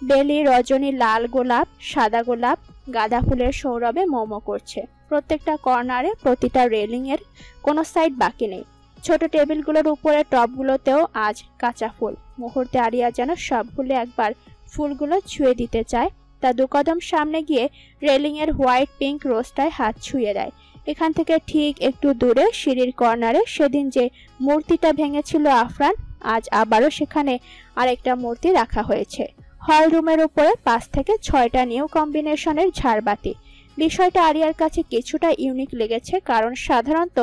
বেলি, রজনী, লাল গোলাপ, সাদা গোলাপ, গাঁদা ফুলের সৌরভে মোমো করছে। প্রত্যেকটা কর্নারে, প্রতিটা রেলিং এর কোনো সাইড বাকি নেই। ছোট টেবিলগুলোর উপরে টবগুলোতেও আজ কাঁচা ফুল। মুহূর্তে আরিয়া যেন সব ভুলে একবার ফুলগুলো ছুঁয়ে দিতে চায়, তা 2 কদম সামনে গিয়ে রেলিংয়ের হোয়াইট পিঙ্ক রোজটায় হাত ছুঁয়ে দেয়। এখান থেকে ঠিক একটু দূরে সিঁড়ির কর্নারে সেদিন যে মূর্তিটা ভেঙেছিল আফরান, আজ আবারও সেখানে আরেকটা মূর্তি রাখা হয়েছে। হল রুমের উপরে 5 থেকে 6টা নিউ কম্বিনেশনের ঝাড়বাতি। বিষয়টা আরিয়ার কাছে কিছুটা ইউনিক লেগেছে, কারণ সাধারণত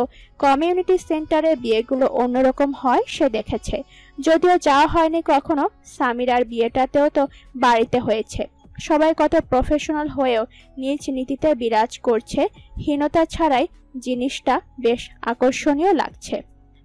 কমিউনিটি সেন্টারে বিয়েগুলো অন্যরকম হয় সে দেখেছে। যদিও যাওয়া হয়নি কখনো, সামিরার বিয়েটাতেও তো বাড়িতে হয়েছে। সবাই কত প্রফেশনাল হয়েও নিজ নীতিতে বিরাজ করছে, হীনতা ছাড়াই জিনিসটা বেশ আকর্ষণীয় লাগছে।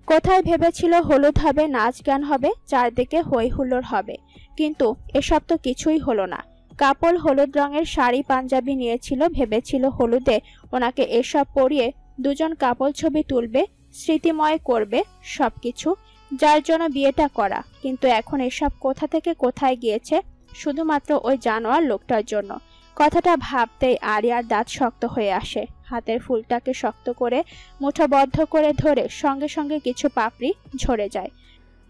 কোথায় ভেবেছিল হলুদ হবে, নাচ গান হবে, চারদিকে হই হুল্লোড় হবে, কিন্তু এসব তো কিছুই হলো না। কাপল হলুদ রঙের শাড়ি পাঞ্জাবি নিয়েছিল, ভেবেছিল হলুদে ওনাকে এসব পরিয়ে দুজন কাপল ছবি তুলবে, স্মৃতিময় করবে সবকিছু, যার জন্য বিয়েটা করা। কিন্তু এখন এসব কোথা থেকে কোথায় গিয়েছে, শুধুমাত্র ওই জানোয়ার লোকটার জন্য। কথাটা ভাবতেই আরিয়ার দাঁত শক্ত হয়ে আসে। হাতের ফুলটাকে শক্ত করে মুঠোবদ্ধ করে ধরে সঙ্গে সঙ্গে কিছু পাপড়ি ঝরে যায়।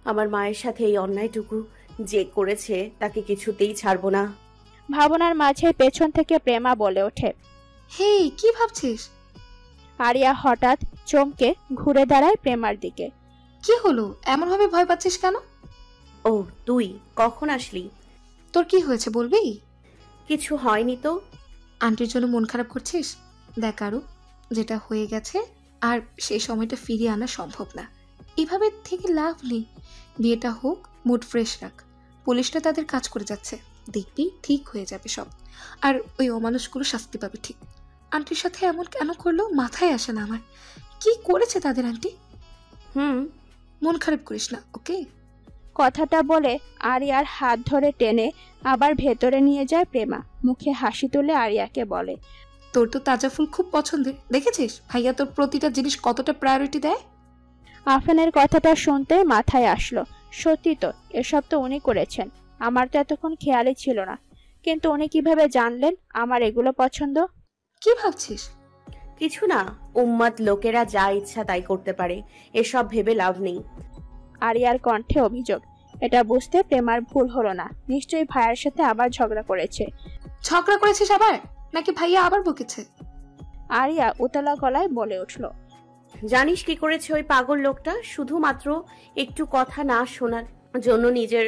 আমার মায়ের সাথে এই অন্যায়টুকু যে করেছে তাকে কিছুতেই ছাড়বো না।
ভাবনার মাঝে পেছন থেকে প্রেমা বলে ওঠে,
হেই, কি ভাবছিস?
আরিয়া হঠাৎ চমকে ঘুরে দাঁড়ায় প্রেমার দিকে।
কি হলো, এমন ভাবে ভয় পাচ্ছিস কেন?
ও তুই কখন আসলি?
তোর কি হয়েছে বলবি?
কিছু হয়নি তো।
আন্টির জন্য মন খারাপ করছিস? দেখ আরু, যেটা হয়ে গেছে আর সেই সময়টা ফিরিয়ে আনা সম্ভব না। এভাবে থেকে লাভ নেই। বিয়েটা হোক, মুড ফ্রেশ রাখ। পুলিশটা তাদের কাজ করে যাচ্ছে, দেখবি ঠিক হয়ে যাবে সব। আর ওই অমানুষগুলো শাস্তি পাবে ঠিক। আন্টির সাথে এমন কেন করলো মাথায় আসে না আমার। কি করেছে তাদের আন্টি? মন খারাপ করিস না, ওকে?
কথাটা বলে আরিয়ার হাত ধরে টেনে আবার ভেতরে নিয়ে যায় প্রেমা। মুখে হাসি তুলে আরিয়াকে বলে,
তোর তো তাজা ফুল খুব পছন্দের, দেখেছিস ভাইয়া তোর প্রতিটা জিনিস কতটা প্রায়োরিটি দেয়।
আফরানের কথাটা শুনতে মাথায় আসলো, সত্যি তো, এসব তো উনি করেছেন। আমার তো এতক্ষণ খেয়ালই ছিল না। কিন্তু উনি কিভাবে জানলেন আমার এগুলো পছন্দ?
কি ভাবছিস?
কিছু না, উম্মাদ লোকেরা যা ইচ্ছা তাই করতে পারে, এসব ভেবে লাভ নেই।
আরিয়ার কণ্ঠে অভিযোগ। এটা বুঝতে প্রেমার ভুল হলো না, নিশ্চয়ই ভাইয়ার সাথে আবার ঝগড়া করেছে।
ঝগড়া করেছিস আবার, নাকি ভাইয়া আবার বকেছে?
আরিয়া উতলা গলায় বলে উঠল,
জানিস কি করেছে ওই পাগল লোকটা? শুধুমাত্র একটু কথা না শোনার জন্য নিজের।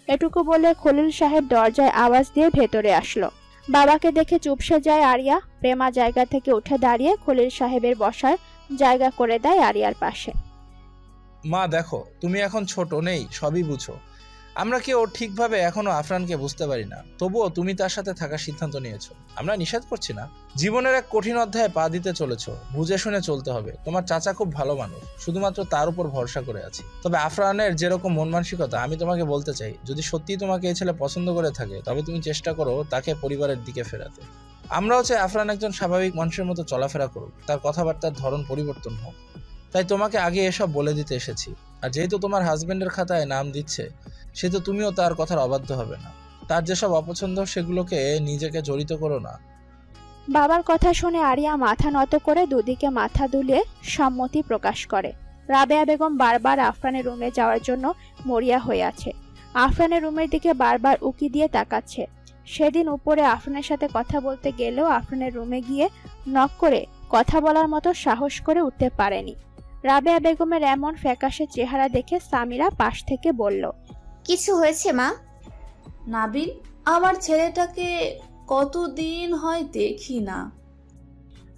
এটুকু বলে খলিল সাহেব দরজায় আওয়াজ দিয়ে ভেতরে আসলো। বাবাকে দেখে চুপসে যায় আরিয়া। প্রেমা জায়গা থেকে উঠে দাঁড়িয়ে খলিল সাহেবের বসার জায়গা করে দেয় আরিয়ার পাশে।
মা দেখো, তুমি এখন ছোট নেই, সবই বুঝো। আমরা কেউ ঠিকভাবে এখনো আফরানকে বুঝতে পারি না, তবুও তুমি তার সাথে থাকার সিদ্ধান্ত নিয়েছো। আমরা নিষেধ করছি না। জীবনের এক কঠিন অধ্যায়ে পা দিতে চলেছো, বুঝে শুনে চলতে হবে। তোমার চাচা খুব ভালো মানুষ, শুধুমাত্র তার উপর ভরসা করে আছি। তবে আফরানের যেরকম মন মানসিকতা, আমি তোমাকে বলতে চাই, যদি সত্যিই তোমাকে এই ছেলে পছন্দ করে থাকে, তবে তুমি চেষ্টা করো তাকে পরিবারের দিকে ফেরাতে। আমরাও চাই আফরান একজন স্বাভাবিক মানুষের মতো চলাফেরা করুক, তার কথাবার্তার ধরন পরিবর্তন হোক। তাই তোমাকে আগে এসব বলে দিতে এসেছি। আর যেহেতু তোমার হাজবেন্ডের খাতায় নাম দিচ্ছে, সেহেতু তুমিও তার কথার অবাধ্য হবে না। তার যেসব অপছন্দ সেগুলোকে নিজেকে জড়িত করো না।
বাবার কথা শুনে আরিয়া মাথা নত করে দুদিকে মাথা দুলিয়ে সম্মতি প্রকাশ করে। রাবেয়া বেগম বারবার আফরানের রুমে যাওয়ার জন্য মরিয়া হয়ে আছে। আফরানের রুমের দিকে বারবার উকি দিয়ে তাকাচ্ছে। সেদিন উপরে আফরানের সাথে কথা বলতে গেলেও আফরানের রুমে গিয়ে নক করে কথা বলার মতো সাহস করে উঠতে পারেনি। রাবেয়া বেগমের এমন ফ্যাকাশে চেহারা দেখে সামিরা পাশ থেকে বলল,
কিছু হয়েছে মা?
নাবিল, আমার ছেলেটাকে কতদিন হয় দেখি না।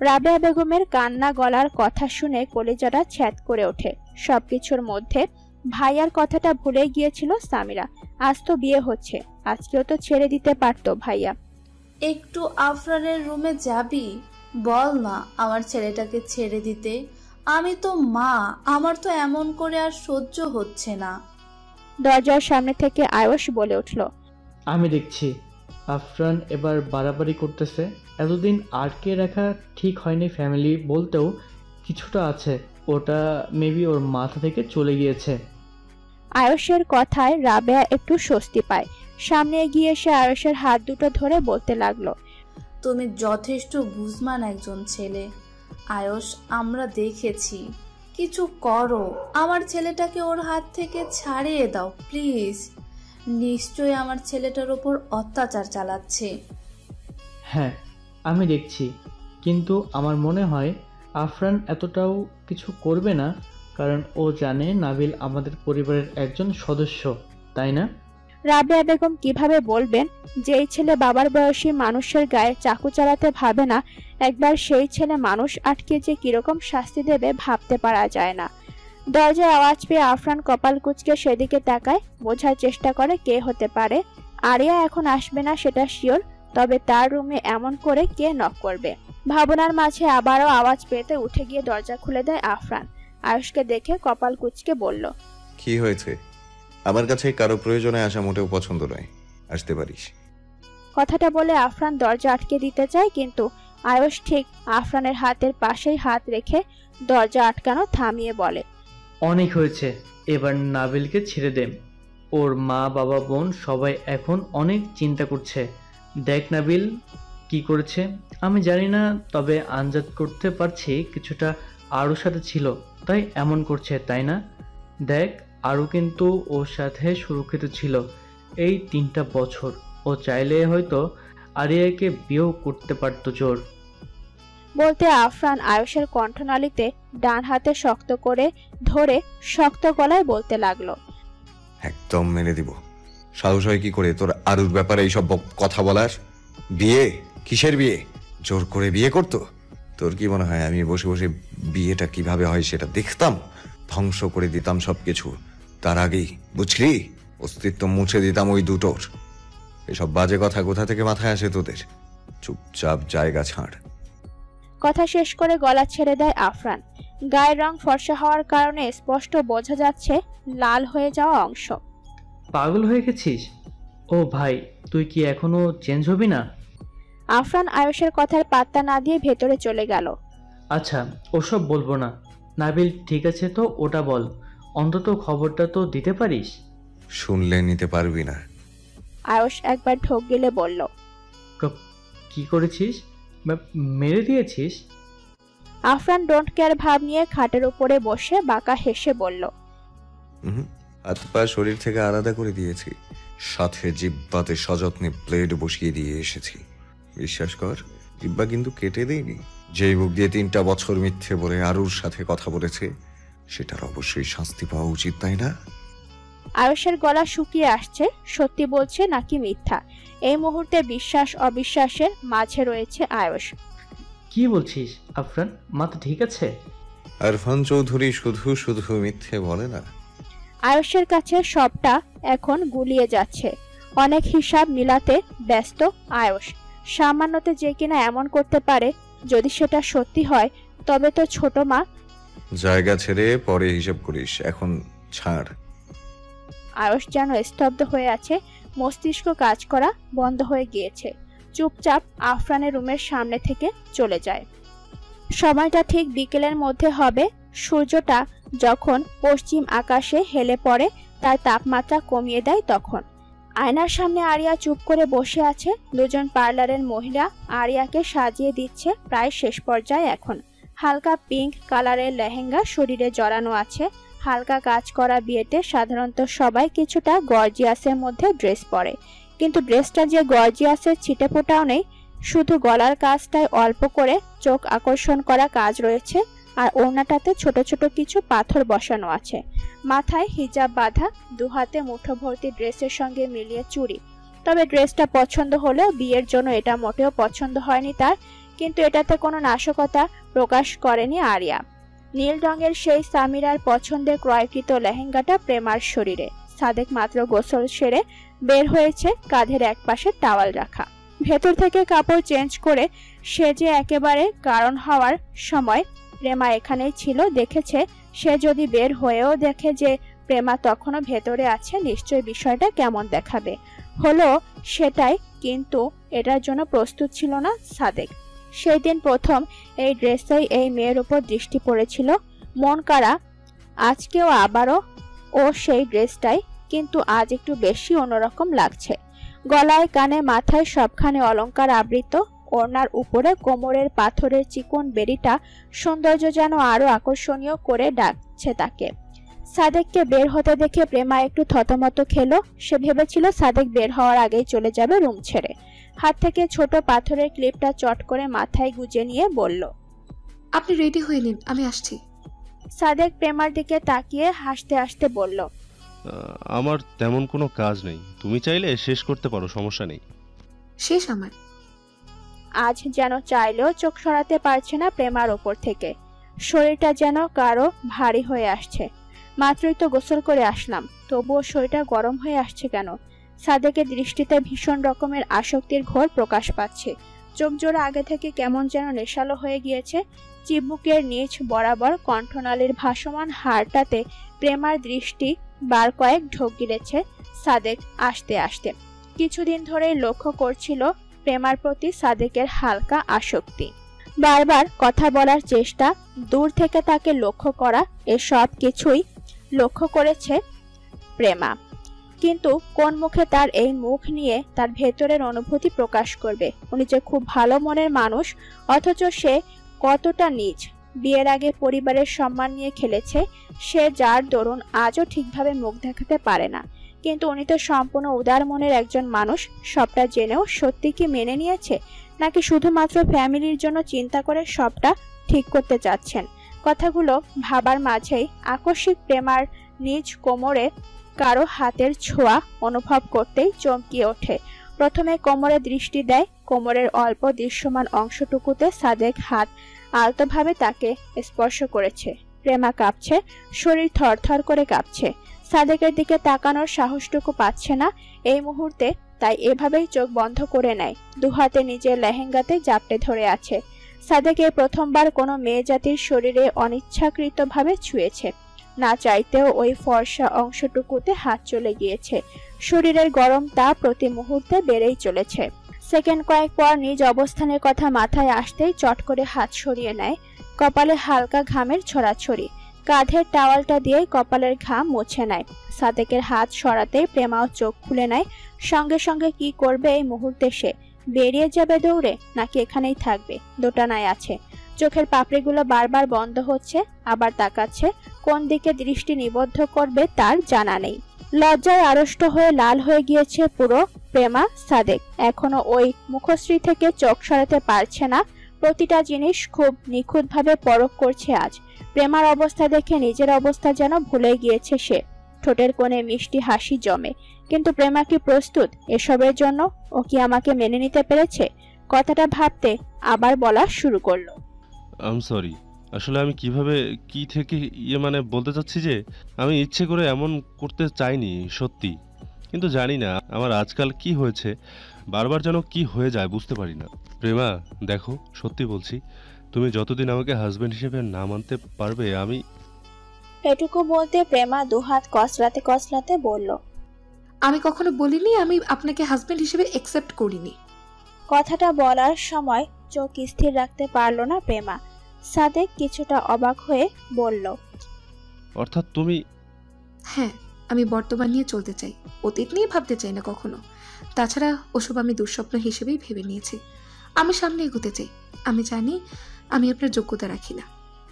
রাবেয়া বেগমের কান্না গলার কথা শুনে কলিজাটা ছ্যাদ করে ওঠে। সবকিছুর মধ্যে ভাইয়ার কথাটা ভুলে গিয়েছিল সামিরা। আজ তো বিয়ে হচ্ছে, আজকেও তো ছেড়ে দিতে পারতো ভাইয়া।
একটু আফরানের রুমে যাবি? বল না আমার ছেলেটাকে ছেড়ে দিতে। আমি তো মা, আমার তো এমন করে আর সহ্য হচ্ছে না।
দরজার সামনে থেকে আয়ুষ বলে উঠল,
আমি দেখছি আফরান এবার বাড়াবাড়ি করতেছে। এতদিন আটকে রাখা ঠিক হয়নি, ফ্যামিলি বলতেও কিছুটা আছে, ওটা মেবি ওর মাথা থেকে চলে গিয়েছে।
আয়ুষের কথায় রাবেয়া একটু স্বস্তি পায়। সামনে এগিয়ে এসে আয়ুষের হাত দুটো ধরে বলতে লাগলো,
তুমি যথেষ্ট বুঝমান একজন ছেলে আয়ুষ, আমরা দেখেছি। কিছু করো, আমার ছেলেটাকে ওর হাত থেকে ছাড়িয়ে দাও প্লিজ। নিশ্চয়ই আমার ছেলেটার ওপর অত্যাচার চালাচ্ছে।
হ্যাঁ, আমি দেখছি, কিন্তু আমার মনে হয় আফরান এতটাও কিছু করবে না, কারণ ও জানে নাবিল আমাদের পরিবারের একজন সদস্য, তাই না?
রাবেয়া বেগম কিভাবে বলবেন যেই ছেলে বাবার বয়সী মানুষের গায়ে চাকু চালাতে ভাবে না, একবার সেই ছেলে মানুষ আটকে যে কিরকম শাস্তি দেবে ভাবতে পারা যায় না। দরজায় আওয়াজ পেয়ে আফরান কপাল কুঁচকে সেদিকে তাকায়, বোঝার চেষ্টা করে কে হতে পারে। আরিয়া এখন আসবে না সেটা শিওর, তবে তার রুমে এমন করে কে নক করবে? ভাবনার মাঝে আবারও আওয়াজ পেতে উঠে গিয়ে দরজা খুলে দেয় আফরান। আয়ুষকে দেখে কপাল কুঁচকে বলল,
কি হয়েছে? আমার কাছে কারো প্রয়োজনে আসা মোটেও পছন্দ নয়, আসতে পারিস।
কথাটা বলে আফরান দরজা আটকে দিতে চায়, কিন্তু আয়ুষ ঠিক আফরানের হাতের পাশেই হাত রেখে দরজা আটকানো থামিয়ে বলে,
অনেক হয়েছে, এবার নাবিলকে ছেড়ে দে। ওর মা বাবা বোন সবাই এখন অনেক চিন্তা করছে। দেখ নাবিল কি করেছে আমি জানি না, তবে আন্দাজ করতে পারছি কিছুটা আরুর সাথে ছিল, তাই এমন করছে, তাই না? দেখ, আরু কিন্তু ওর সাথে সুরক্ষিত ছিল এই 3টা বছর। ও চাইলে হয়তো আরিয়াকে বিয়েও করতে পারতো জোর।
বলতে আফরান আয়ুষের কণ্ঠনালীতে ডান হাতে শক্ত করে ধরে শক্ত গলায় বলতে লাগলো,
একদম মেনে দিব। সাহস হয় কি করে তোর আরুর ব্যাপারে এইসব কথা বলার? বিয়ে? কিসের বিয়ে? জোর করে বিয়ে করতো? তোর কি মনে হয় আমি বসে বসে বিয়েটা কিভাবে হয় সেটা দেখতাম? ধ্বংস করে দিতাম সবকিছু তার আগেই, বুঝলি? অস্তিত্ব মুছে দিতাম ওই দুটোর। এসব বাজে কথা কোথা থেকে মাথায় আসে তোদের? চুপচাপ জায়গা ছাড়।
কথা শেষ করে গলা ছেড়ে দেয় আফরান। গায়ের রং ফর্সা হওয়ার কারণে স্পষ্ট বোঝা যাচ্ছে লাল হয়ে যাওয়া অংশ।
পাগল হয়ে গেছিস? ও ভাই, তুই কি এখনো চেঞ্জ হবি না?
আফরান আয়ুষের কথার পাত্তা না দিয়ে ভেতরে চলে গেল।
আচ্ছা, ওসব বলবো না। নাবিল ঠিক আছে তো ওটা বল, অন্তত খবরটা তো দিতে পারিস।
শুনলে নিতে পারবি না।
আয়ুষ একবার ঢোক গেলে বলল,
কি করেছিস? মেরে দিয়েছিস?
আফরান ডোন্ট কেয়ার ভাব নিয়ে খাটের উপরে বসে বাঁকা হেসে বলল,
হাত পা শরীর থেকে আলাদা করে দিয়েছি, সাথে জিব্বাতে সযত্নে ব্লেড বসিয়ে দিয়ে এসেছি। বিশ্বাস কর, জিব্বা কিন্তু কেটে দেয়নি। যেই মুখ দিয়ে 3টা বছর মিথ্যে বলে আরুর সাথে কথা বলেছে, সেটার অবশ্যই শাস্তি পাওয়া উচিত, তাই না?
আয়ুষের গলা শুকিয়ে আসছে। সত্যি বলছে নাকি মিথ্যা, এই মুহূর্তে বিশ্বাস অবিশ্বাসের মাঝে রয়েছে আয়ুষ।
কি বলছিস আফরান, মাথা ঠিক আছে?
আরফান চৌধুরী শুধু শুধু মিথ্যে বলে না।
আয়ুষের কাছে সবটা এখন গুলিয়ে যাচ্ছে। অনেক হিসাব মিলাতে ব্যস্ত আয়ুষ। সামান্যতে যে কিনা এমন করতে পারে, যদি সেটা সত্যি হয় তবে তো ছোট মা।
জায়গা ছেড়ে পরে হিসাব করিস, এখন ছাড়।
আয়ুষ যেন স্তব্ধ হয়ে আছে, মস্তিষ্ক কাজ করা বন্ধ হয়ে গিয়েছে। চুপচাপ আফরানের রুমের সামনে থেকে চলে যায়। সময়টা ঠিক বিকেলের মধ্যে হবে। সূর্যটা যখন পশ্চিম আকাশে হেলে পড়ে, তার তাপমাত্রা কমিয়ে দেয় তখন। আয়নার সামনে আরিয়া চুপ করে বসে আছে। দুজন পার্লারের মহিলা আরিয়াকে সাজিয়ে দিচ্ছে, প্রায় শেষ পর্যায়ে এখন। হালকা পিঙ্ক কালারের লেহেঙ্গা শরীরে জড়ানো আছে। হালকা কাজ করা বিয়েতে সাধারণত সবাই কিছুটা গর্জিয়াসের মধ্যে ড্রেস পরে, কিন্তু ড্রেসটা যে গর্জিয়াসের ছিটে ফোটাও নেই, শুধু গলার কাজটায় অল্প করে চোখ আকর্ষণ করা কাজ রয়েছে, আর ওড়নাটাতে ছোট ছোট কিছু পাথর বসানো আছে। মাথায় হিজাব বাঁধা, দুহাতে মুঠো ভর্তি ড্রেসের সঙ্গে মিলিয়ে চুড়ি। তবে ড্রেসটা পছন্দ হলেও বিয়ের জন্য এটা মোটেও পছন্দ হয়নি তার, কিন্তু এটাতে কোনো নাশকতা প্রকাশ করেনি আরিয়া। নীল রঙের সেই সামিরার পছন্দের ক্রয়কৃত লেহেঙ্গাটা প্রেমার শরীরে। সাদেক মাত্র গোসল সেরে বের হয়েছে, কাঁধের একপাশে টাওয়াল রাখা। ভেতর থেকে কাপড় চেঞ্জ করে সেজে একেবারে কারণ হওয়ার সময় প্রেমা এখানেই ছিল। দেখেছে সে যদি বের হয়েও দেখে যে প্রেমা তখনও ভেতরে আছে, নিশ্চয় বিষয়টা কেমন দেখাবে। হলো সেটাই, কিন্তু এটার জন্য প্রস্তুত ছিল না সাদেক। সেই দিন প্রথম এই ড্রেসেই এই মেয়ের উপর দৃষ্টি পড়েছিল। মন কাড়া আজকেও আবারও ও সেই ড্রেসটাই, কিন্তু আজ একটু বেশি অন্যরকম লাগছে। গলায় কানে মাথায় সবখানে অলংকার আবৃত। ওড়নার উপরে কোমরের পাথরের চিকন বেড়িটা সৌন্দর্য যেন আরো আকর্ষণীয় করে ডাকছে তাকে। সাদেককে বের হতে দেখে প্রেমা একটু থতমত খেলো। সে ভেবেছিল সাদেক বের হওয়ার আগেই চলে যাবে রুম ছেড়ে। হাত থেকে ছোট পাথরের ক্লিপটা চট করে মাথায় গুজে নিয়ে বলল,
আপনি রেডি হয়ে নিন, আমি আসছি।
সাদেক প্রেমার দিকে তাকিয়ে হাসতে হাসতে বলল,
আমার তেমন কোনো কাজ নেই, তুমি চাইলে শেষ করতে পারো, সমস্যা নেই।
শেষ আমার?
আজ যেন চাইলেও চোখ সরাতে পারছে না প্রেমার ওপর থেকে। শরীরটা যেন কারো ভারী হয়ে আসছে। মাত্রই তো গোসল করে আসলাম, তবুও শরীরটা গরম হয়ে আসছে কেন? সাদেকের দৃষ্টিতে ভীষণ রকমের আসক্তির ঘোর প্রকাশ পাচ্ছে। চোখ জোড়া আগে থেকে কেমন যেন নেশালো হয়ে গিয়েছে। চিবুকের নিচ বরাবর কণ্ঠনালীর ভাসমান হাড়টাতে প্রেমার দৃষ্টি বার কয়েক ঢোক গিলেছে সাদেক আসতে আসতে। কিছুদিন ধরেই লক্ষ্য করছিল প্রেমার প্রতি সাদেকের হালকা আসক্তি। বারবার কথা বলার চেষ্টা, দূর থেকে তাকে লক্ষ্য করা, এসব কিছুই লক্ষ্য করেছে প্রেমা। কিন্তু কোন মুখে তার এই মুখ নিয়ে তার ভেতরের অনুভূতি প্রকাশ করবে? উনি যে খুব ভালো মনের মানুষ, অথচ সে কতটা নীচ। বিয়ের আগে পরিবারের সম্মান নিয়ে খেলেছে সে, যার দরুন আজও ঠিকভাবে মুখ দেখাতে পারে না। কিন্তু উনি তো সম্পূর্ণ উদার মনের একজন মানুষ। সবটা জেনেও সত্যি কি মেনে নিয়েছে, নাকি শুধুমাত্র ফ্যামিলির জন্য চিন্তা করে সবটা ঠিক করতে চাচ্ছেন? কথাগুলো ভাবার মাঝেই আকস্মিক প্রেমার নিজ কোমরে কারো হাতের ছোঁয়া অনুভব করতেই চমকিয়ে ওঠে। প্রথমে কোমরে দৃষ্টি দেয়। কোমরের অল্প দৃশ্যমান অংশটুকুতে সাদেক হাত আলতোভাবে তাকে স্পর্শ করেছে। প্রেমা কাঁপছে, শরীর থরথর করে কাঁপছে। সাদেকের দিকে তাকানোর সাহসটুকু পাচ্ছে না এই মুহূর্তে, তাই এভাবেই চোখ বন্ধ করে নেয়। দুহাতে নিজের লেহেঙ্গাতে জাপটে ধরে আছে। সাদেক এই প্রথমবার কোনো মেয়ে জাতির শরীরে অনিচ্ছাকৃতভাবে ছুঁয়েছে। না চাইতেও ওই ফর্সা অংশটুকুতে হাত চলে গিয়েছে। শরীরের গরম তাপ প্রতি মুহূর্তে বেড়েই চলেছে। সেকেন্ড কয়েক পর নিজ অবস্থানের কথা মাথায় আসতেই চট করে হাত সরিয়ে নেয়। কপালে হালকা ঘামের ছড়াছড়ি। কাঁধের টাওয়ালটা দিয়ে কপালের ঘাম মুছে নেয়। সাদেকের হাত সরাতেই প্রেমাও চোখ খুলে নেয়। সঙ্গে সঙ্গে কি করবে এই মুহূর্তে সে? বেরিয়ে যাবে দৌড়ে, নাকি এখানেই থাকবে? দোটানায় আছে। চোখের পাপড়িগুলো বারবার বন্ধ হচ্ছে, আবার তাকাচ্ছে। কোন দিকে দৃষ্টি নিবদ্ধ করবে তার জানা নেই। লজ্জায় আড়ষ্ট হয়ে লাল হয়ে গিয়েছে পুরো প্রেমা। সাদেক এখনো ওই মুখশ্রী থেকে চোখ সরাতে পারছে না। প্রতিটা জিনিস খুব নিখুঁতভাবে পরখ করছে আজ। প্রেমার অবস্থা দেখে নিজের অবস্থা যেন ভুলে গিয়েছে সে। ঠোঁটের কোণে মিষ্টি হাসি জমে। কিন্তু প্রেমা কি প্রস্তুত এসবের জন্য? ও কি আমাকে মেনে নিতে পেরেছে? কথাটা ভাবতে আবার বলা শুরু করলো,
আই এম সরি, আসলে আমি কিভাবে কি থেকে মানে বলতে চাচ্ছি যে আমি ইচ্ছে করে এমন করতে চাইনি সত্যি, কিন্তু জানি না আমার আজকাল কি হয়েছে, বারবার যেন কি হয়ে যায় বুঝতে পারি না। প্রেমা দেখো, সত্যি বলছি, তুমি যতদিন আমাকে হাজবেন্ড হিসেবে না মানতে পারবে আমি।
এটুকু বলতে প্রেমা দুহাত কসলাতে কসলাতে বলল,
আমি কখনো বলিনি আমি আপনাকে হাজবেন্ড হিসেবে অ্যাকসেপ্ট করিনি।
কথাটা বলার সময় চোখ স্থির রাখতে পারল না প্রেমা। সাদেক কিছুটা অবাক হয়ে বলল,
অর্থাৎ তুমি?
হ্যাঁ, আমি বর্তমান নিয়ে চলতে চাই, অতীত নিয়ে ভাবতে চাই না কখনো। তাছাড়া ওসব আমি দুঃস্বপ্ন হিসেবেই ভেবে নিয়েছি। আমি সামনে এগোতে চাই। আমি জানি আমি আপনার যোগ্যতা রাখি না,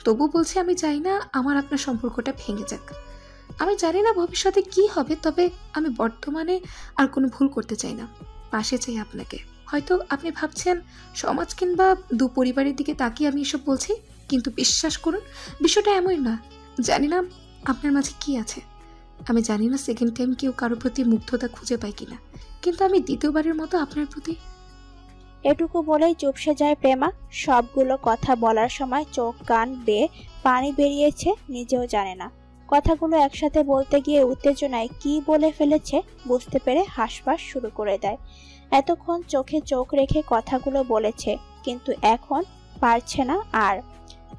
তবু বলছি আমি চাই না আমার আপনার সম্পর্কটা ভেঙে যাক। আমি জানি না ভবিষ্যতে কি হবে, তবে আমি বর্তমানে আর কোনো ভুল করতে চাই না। পাশে চাই আপনাকে। হয়তো আপনি ভাবছেন সমাজ কিংবা দু পরিবারের দিকে তাকিয়ে আমি এসব বলছি, কিন্তু বিশ্বাস করুন বিষয়টা এমন না। জানি না আপনার মাঝে কি আছে, আমি জানি না সেকেন্ড টাইম কেউ কারোর প্রতি মুগ্ধতা খুঁজে পায় কিনা, কিন্তু আমি দ্বিতীয়বারের মতো আপনার প্রতি।
এটুকু বলেই চুপসে যায় প্রেমা। সবগুলো কথা বলার সময় চোখ কান বেয়ে পানি বেরিয়েছে, নিজেও জানে না। কথাগুলো একসাথে বলতে গিয়ে উত্তেজনায় কি বলে ফেলেছে বুঝতে পেরে হাসপাস শুরু করে দেয়। এতক্ষণ চোখে চোখ রেখে কথাগুলো বলেছে, কিন্তু এখন পারছে না আর,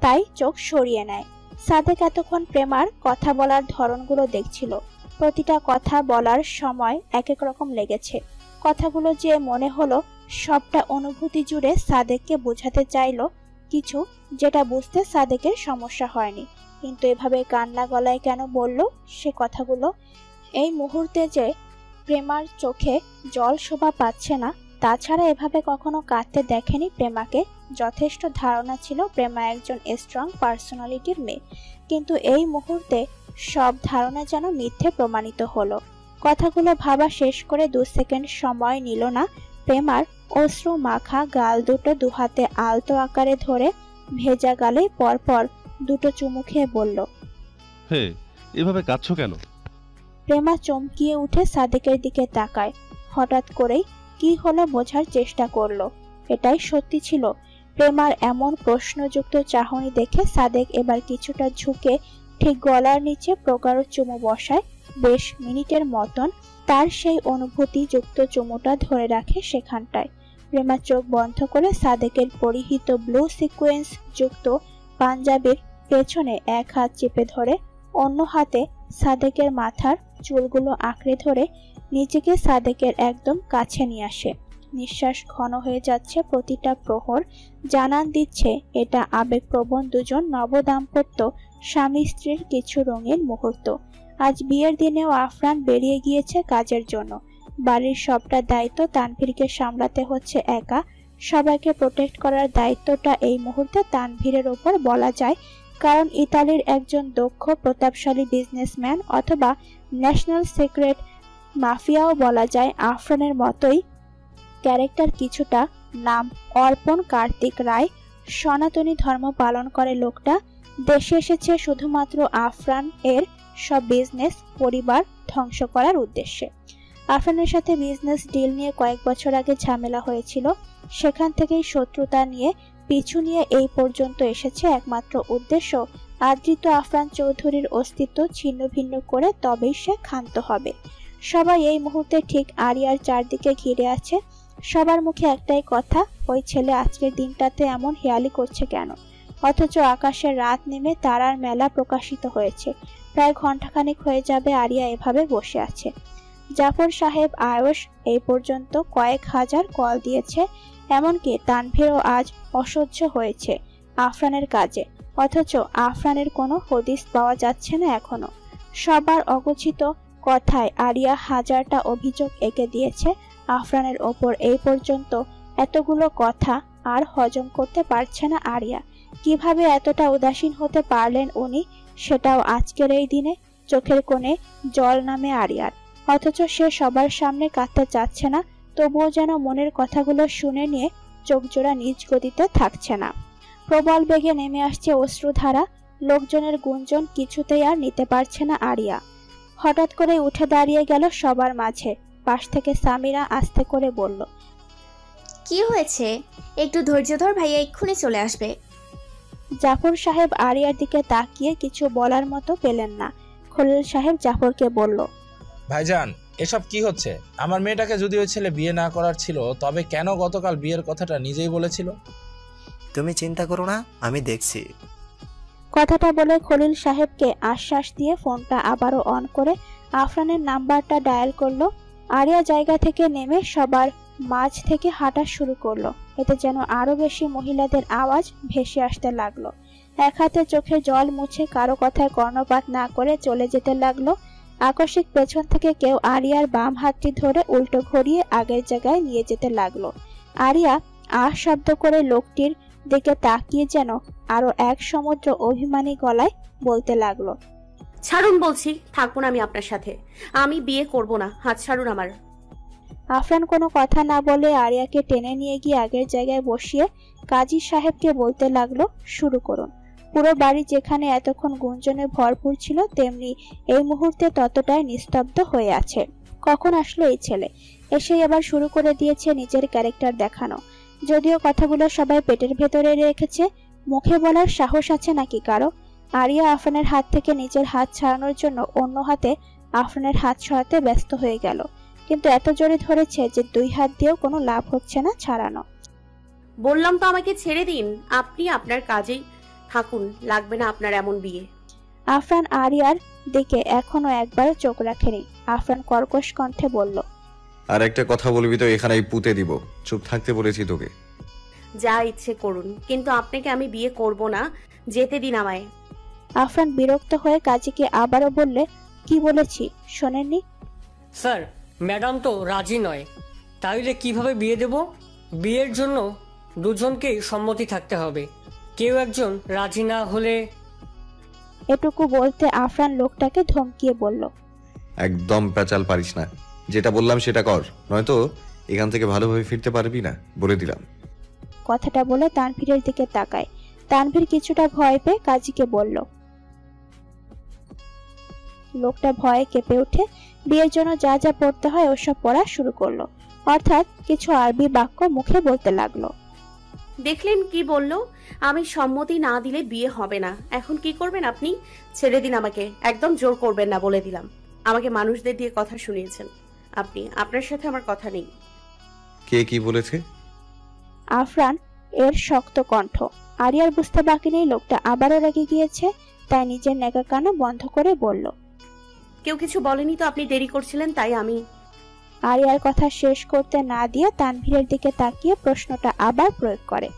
তাই চোখ সরিয়ে নেয়। সাদেক এতক্ষণ প্রেমার কথা বলার ধরনগুলো দেখছিল। প্রতিটা কথা বলার সময় এক এক রকম লেগেছে। কথাগুলো যে মনে হলো সবটা অনুভূতি জুড়ে সাদেককে বোঝাতে চাইলো কিছু, যেটা বুঝতে সাদেকের সমস্যা হয়নি। কিন্তু এভাবে কান্না গলায় কেন বলল সে কথাগুলো? এই মুহূর্তে যে প্রেমার চোখে জল শোভা পাচ্ছে না, তাছাড়া এভাবে কখনো কাঁদতে দেখেনি প্রেমাকে। যথেষ্ট ধারণা ছিল প্রেমা একজন স্ট্রং পার্সোনালিটির মেয়ে, কিন্তু এই মুহূর্তে সব ধারণা যেন মিথ্যে প্রমাণিত হলো। কথাগুলো ভাবা শেষ করে 2 সেকেন্ড সময় নিল না প্রেমার। অশ্রু মাখা গাল দুটো দুহাতে আলতো আকারে ধরে ভেজা গালে পরপর দুটো চুমু খেয়ে বলল,
হে এভাবে কাঁদছো কেন?
প্রেমা চমকিয়ে উঠে সাদেকের দিকে তাকায়। হঠাৎ করেই কি হলো বোঝার চেষ্টা করলো। এটাই সত্যি ছিল। প্রেমার এমন প্রশ্নযুক্ত চাহনি দেখে সাদেক এবার কিছুটা ঝুঁকে ঠিক গলার নিচে প্রগাঢ় চুমু বসায়। বেশ মিনিটের মতন তার সেই অনুভূতিযুক্ত চুমুটা ধরে রাখে সেখানটায়। প্রেমা চোখ বন্ধ করে সাদেকের পরিহিত ব্লু সিকোয়েন্স যুক্ত পাঞ্জাবির পেছনে এক হাত চেপে ধরে অন্য হাতে সাদেকের মাথার চুলগুলো আঁকড়ে ধরে নিজেকে সাদেকের একদম কাছে নিয়ে আসে। নিঃশ্বাস ঘন হয়ে যাচ্ছে প্রতিটা প্রহর, জানান দিচ্ছে এটা আবেগপ্রবণ দুজন নবদাম্পত্য স্বামী স্ত্রীর কিছু রঙিন মুহূর্ত। আজ বিয়ের দিনেও আফরান বেরিয়ে গিয়েছে কাজের জন্য। বাড়ির সবটা দায়িত্ব তানভীরকে সামলাতে হচ্ছে একা। সবাইকে প্রোটেক্ট করার দায়িত্বটা এই মুহূর্তে তানভীরের ওপর বলা যায়, কারণ ইতালির একজন দক্ষ প্রতাপশালী বিজনেসম্যান অথবা ন্যাশনাল সিক্রেট মাফিয়াও বলা যায় আফরানের মতোই ক্যারেক্টার কিছুটা। নাম অর্পণ কার্তিক রায়, সনাতনী ধর্ম পালন করে লোকটা। দেশে এসেছে শুধুমাত্র আফরান এর সব বিজনেস পরিবার ধ্বংস করার উদ্দেশ্যে। আফরানের সাথে বিজনেস ডিল নিয়ে কয়েক বছর আগে ঝামেলা হয়েছিল। সেখান থেকেই শত্রুতা নিয়ে পিছু নিয়ে এই পর্যন্ত এসেছে। একমাত্র উদ্দেশ্য আদৃত আফরান চৌধুরীর অস্তিত্ব ছিন্ন ভিন্ন করে তবেই সে ক্ষান্ত হবে। সবাই এই মুহূর্তে ঠিক আরিয়ার চারদিকে ঘিরে আছে। সবার মুখে একটাই কথা, ওই ছেলে আজকের দিনটাতে এমন হেয়ালি করছে কেন? অথচ আকাশে রাত নেমে তারার মেলা প্রকাশিত হয়েছে। প্রায় ঘন্টাখানেক হয়ে যাবে আরিয়া এভাবে বসে আছে। জাফর সাহেব আয়ুষ এই পর্যন্ত কয়েক হাজার কল দিয়েছে। এমনকি তানভীরও আজ অসহ্য হয়েছে আফরানের কাজে। অথচ আফরানের কোনো হদিস পাওয়া যাচ্ছে না এখনো। সবার অগোচিত কথায় আরিয়া হাজারটা অভিযোগ এঁকে দিয়েছে আফরানের ওপর। এই পর্যন্ত এতগুলো কথা আর হজম করতে পারছে না আরিয়া। কিভাবে এতটা উদাসীন হতে পারলেন উনি, সেটাও আজকের এই দিনে। চোখের কোণে জল নামে আরিয়ার। অথচ সে সবার সামনে কাঁদতে চাচ্ছে না, তবুও যেন মনের কথাগুলো শুনে নিয়ে চোখজোড়া নিজ গতিতে থাকছে না। প্রবল বেগে নেমে আসছে অশ্রুধারা। লোকজনের গুঞ্জন কিছুতেই আর নিতে পারছে না আরিয়া। হঠাৎ করে উঠে দাঁড়িয়ে গেল সবার মাঝে। পাশ থেকে সামিরা আস্তে করে বলল,
কি হয়েছে? একটু ধৈর্য ধর ভাইয়া, এক্ষুনি চলে আসবে।
জাফর সাহেব আরিয়ার দিকে তাকিয়ে কিছু বলার মতো পেলেন না। খলিল সাহেব জাফরকে বলল,
ভাইজান এসব কি হচ্ছে? আমার মেয়েটাকে যদি ওই ছেলে বিয়ে না করার ছিল, তবে কেন গতকাল বিয়ের কথাটা নিজেই বলেছিল?
তুমি চিন্তা করো না, আমি দেখছি।
কথাটা বলে খলিল সাহেবকে আশ্বাস দিয়ে ফোনটা আবারও অন করে আফরানের নাম্বারটা ডায়াল করলো। আরিয়া জায়গা থেকে নেমে সবার মাঝ থেকে হাঁটা শুরু করলো। এতে যেন আরো বেশি মহিলাদের আওয়াজ ভেসে আসতে লাগলো। এক হাতে চোখে জল মুছে কারো কথায় কর্ণপাত না করে চলে যেতে লাগলো। আকস্মিক পেছন থেকে কেউ আরিয়ার বাম হাতটি ধরে উল্টো ঘুরিয়ে আগের জায়গায় নিয়ে যেতে লাগলো। আরিয়া আহ শব্দ করে লোকটির দিকে তাকিয়ে যেন আরো এক সমুদ্র অভিমানী গলায় বলতে লাগলো,
ছাড়ুন বলছি, থাকবো না আমি আপনার সাথে। আমি বিয়ে করব না, হাত ছাড়ুন আমার।
আফরান কোনো কথা না বলে আরিয়াকে টেনে নিয়ে গিয়ে আগের জায়গায় বসিয়ে কাজী সাহেবকে বলতে লাগলো, শুরু করুন। পুরো বাড়ি যেখানে এতক্ষণ গুঞ্জনে ভরপুর ছিল, তেমনি এই মুহূর্তে ততটাই নিস্তব্ধ হয়ে আছে। কখন আসলো এই ছেলে? এসেই আবার শুরু করে দিয়েছে নিজের ক্যারেক্টার দেখানো। যদিও কথাগুলো সবাই পেটের ভেতরে রেখেছে, মুখে বলার সাহস আছে নাকি কারো? আরিয়া আফরানের হাত থেকে নিজের হাত ছাড়ানোর জন্য অন্য হাতে আফরানের হাত সরাতে ব্যস্ত হয়ে গেল। কিন্তু এত জোরে ধরেছে যে 2 হাত দিয়েও কোনো লাভ হচ্ছে না ছাড়ানো।
বললাম তো আমাকে ছেড়ে দিন, আপনি আপনার কাজেই থাকুন, লাগবে না আপনার এমন বিয়ে।
আফরান আরিয়ার দিকে এখনো একবারও চোখ রাখেনি। আফরান কর্কশ কণ্ঠে বলল,
আর একটা কথা বলবি তো এখানেই পুঁতে দিব। চুপ থাকতে বলেছি তোকে।
যা ইচ্ছে করুন, কিন্তু আপনাকে আমি বিয়ে করব না, যেতে দিন আমায়।
আফরান বিরক্ত হয়ে কাজীকে আবারও বললে, কি বলেছি শোনেননি?
স্যার, ম্যাডাম তো রাজি নয়, তাইলে কিভাবে বিয়ে দেব? বিয়ের জন্য দুজনকেই সম্মতি থাকতে হবে। কেউ একজন রাজি না হলে।
এটুকু বলতে আফরান লোকটাকে ধমকিয়ে বলল,
একদম প্যাচাল পারিস না, যেটা বললাম সেটা কর, নয়তো এখান থেকে ভালোভাবে ফিরতে পারবি না, বলে দিলাম।
কথাটা বলে তানভীরের দিকে তাকায়। তানভীর কিছুটা ভয় পেয়ে কাজীকে বলল। লোকটা ভয়ে কেঁপে উঠে বিয়ের জন্য যা যা পড়তে হয় ওসব পড়া শুরু করলো, অর্থাৎ কিছু আরবি বাক্য মুখে বলতে লাগলো।
দেখলেন কি বলল? আমি সম্মতি না দিলে বিয়ে হবে না। এখন কি করবেন আপনি? ছেড়ে দিন আমাকে, একদম জোর করবেন না, বলে দিলাম। আমাকে মানুষদের দিয়ে কথা শুনিয়েছেন আপনি, আপনার সাথে আমার কথা নেই।
কে কি বলেছে?
আফরান এর শক্ত কণ্ঠ। আরিয়ার বুঝতে বাকি নেই লোকটা আবারও রেগে গিয়েছে, তাই নিজের নেগা কানা বন্ধ করে বলল,
কেউ কিছু বলেনি তো, আপনি দেরি করছিলেন তাই আমি।
আরিয়ার কথা শেষ করতে না দিয়ে তানভীরের দিকে তাকিয়ে প্রশ্নটা আবার প্রয়োগ করে,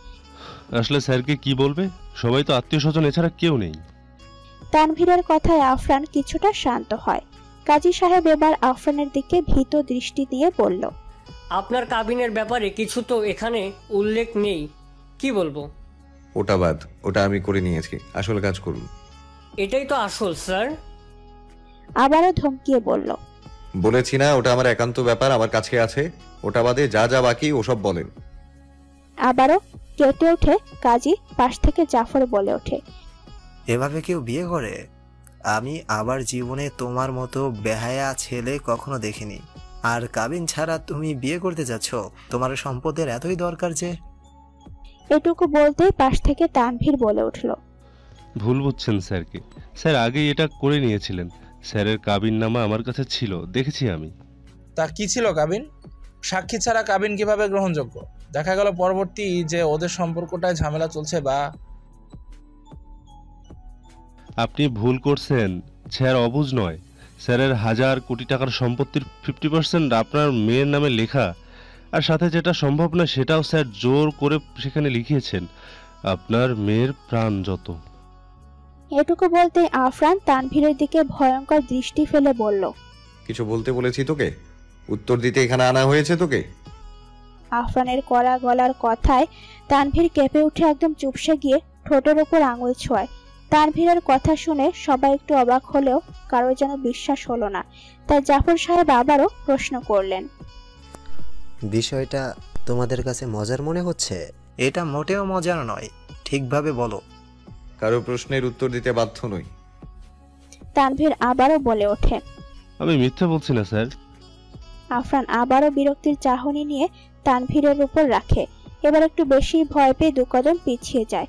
আসলে স্যারকে কি বলবে? সবাই তো আত্মীয় স্বজন, এছাড়া কেউ নেই।
তানভীরের কথায় আফরান কিছুটা শান্ত হয়। কাজী সাহেব এবার আফরানের দিকে ভীত দৃষ্টি দিয়ে বলল,
আপনার কাবিনের ব্যাপারে কিছু তো এখানে উল্লেখ নেই, কি বলবো?
ওটা বাদ, ওটা আমি করে নিয়েছি, আসল কাজ করুন।
এটাই তো আসল স্যার।
আবারও ধমকিয়ে বলল,
বলেছি না ওটা আমার একান্ত ব্যাপার, আমার কাছে আছে, ওটা বাদে যা যা বাকি ওসব বলেন।
আবারও কেটে ওঠে কাজী। পাশ থেকে জাফর বলে ওঠে,
এভাবে কেউ বিয়ে করে? আমি আবার জীবনে তোমার মতো বেহায়া ছেলে কখনো দেখিনি। আর কাবিন ছাড়া তুমি বিয়ে করতে যাচ্ছ? তোমার সম্পদের এতই দরকার যে?
এটুকু বলতেই পাশ থেকে তানভীর বলে উঠল,
ভুল বুঝছেন স্যারকে, স্যার আগেই এটা করে নিয়েছিলেন। স্যারের কাবিননামা আমার কাছে ছিল, দেখেছি আমি।
তা কি ছিল কাবিন? সাক্ষী ছাড়া কাবিন কিভাবে গ্রহণযোগ্য? দেখা গেল পরবর্তী যে ওদের সম্পর্কটায় ঝামেলা চলছে বা।
আপনি ভুল করছেন, স্যার অবুঝ নয়। স্যারের 1000 কোটি টাকার সম্পত্তির 50% আপনার মেয়ের নামে লেখা, আর সাথে যেটা সম্ভব না সেটাও স্যার জোর করে সেখানে লিখিয়েছেন, আপনার মেয়ের প্রাণ যত।
এটুকু বলতে আফরান তানভীরের দিকে ভয়ঙ্কর দৃষ্টি ফেলে বলল,
কিছু বলতে বলেছি তোকে? উত্তর দিতে এখানে আনা হয়েছে তোকে?
আফরানের কড়া গলার কথায় তানভীর কেঁপে উঠে একদম চুপসে গিয়ে ঠোঁটের উপর আঙুল ছোঁয়। তানভীরের কথা শুনে সবাই একটু অবাক হলেও কারোর যেন বিশ্বাস হলো না, তাই জাফর সাহেব আবারও প্রশ্ন করলেন,
বিষয়টা তোমাদের কাছে মজার মনে হচ্ছে? এটা মোটেও মজার নয়, ঠিকভাবে বলো।
কারো প্রশ্নের উত্তর দিতে বাধ্য নই।
তানভীর আবারও বলে ওঠে,
আমি মিথ্যা বলছি না স্যার।
আফরান আবারও বিরক্তির চাহনি নিয়ে তানভীরের উপর রাখে। এবার একটু বেশি ভয় পেয়ে 2 কদম পিছিয়ে যায়।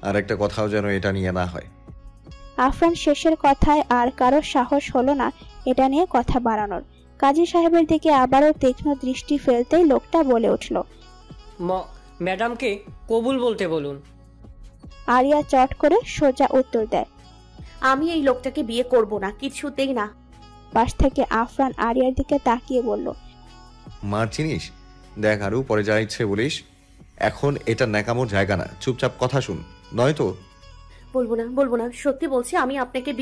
আর একটা কথাও যেন এটা নিয়ে না হয়।
আফরান শেষের কথায় আর কারো সাহস হলো না এটা নিয়ে কথা বাড়ানোর। কাজী সাহেবের দিকে আবারও তীক্ষ্ণ দৃষ্টি ফেলতেই লোকটা বলে উঠল,
ম্যাডামকে কবুল বলতে বলুন।
আরিয়া চট করে সোজা উত্তর দেয়,
আমি এই লোকটাকে বিয়ে করব না, কিছুতেই না।
পাশ থেকে আফরান আরিয়ার দিকে তাকিয়ে বলল,
মার চিনিস? দেখ আরু, পরে যা ইচ্ছে বলিস, এখন এটা ন্যাকামোর জায়গা না, চুপচাপ কথা শুন, নয়তো।
বলবো না, সত্যি বলছি আমি আপনাকে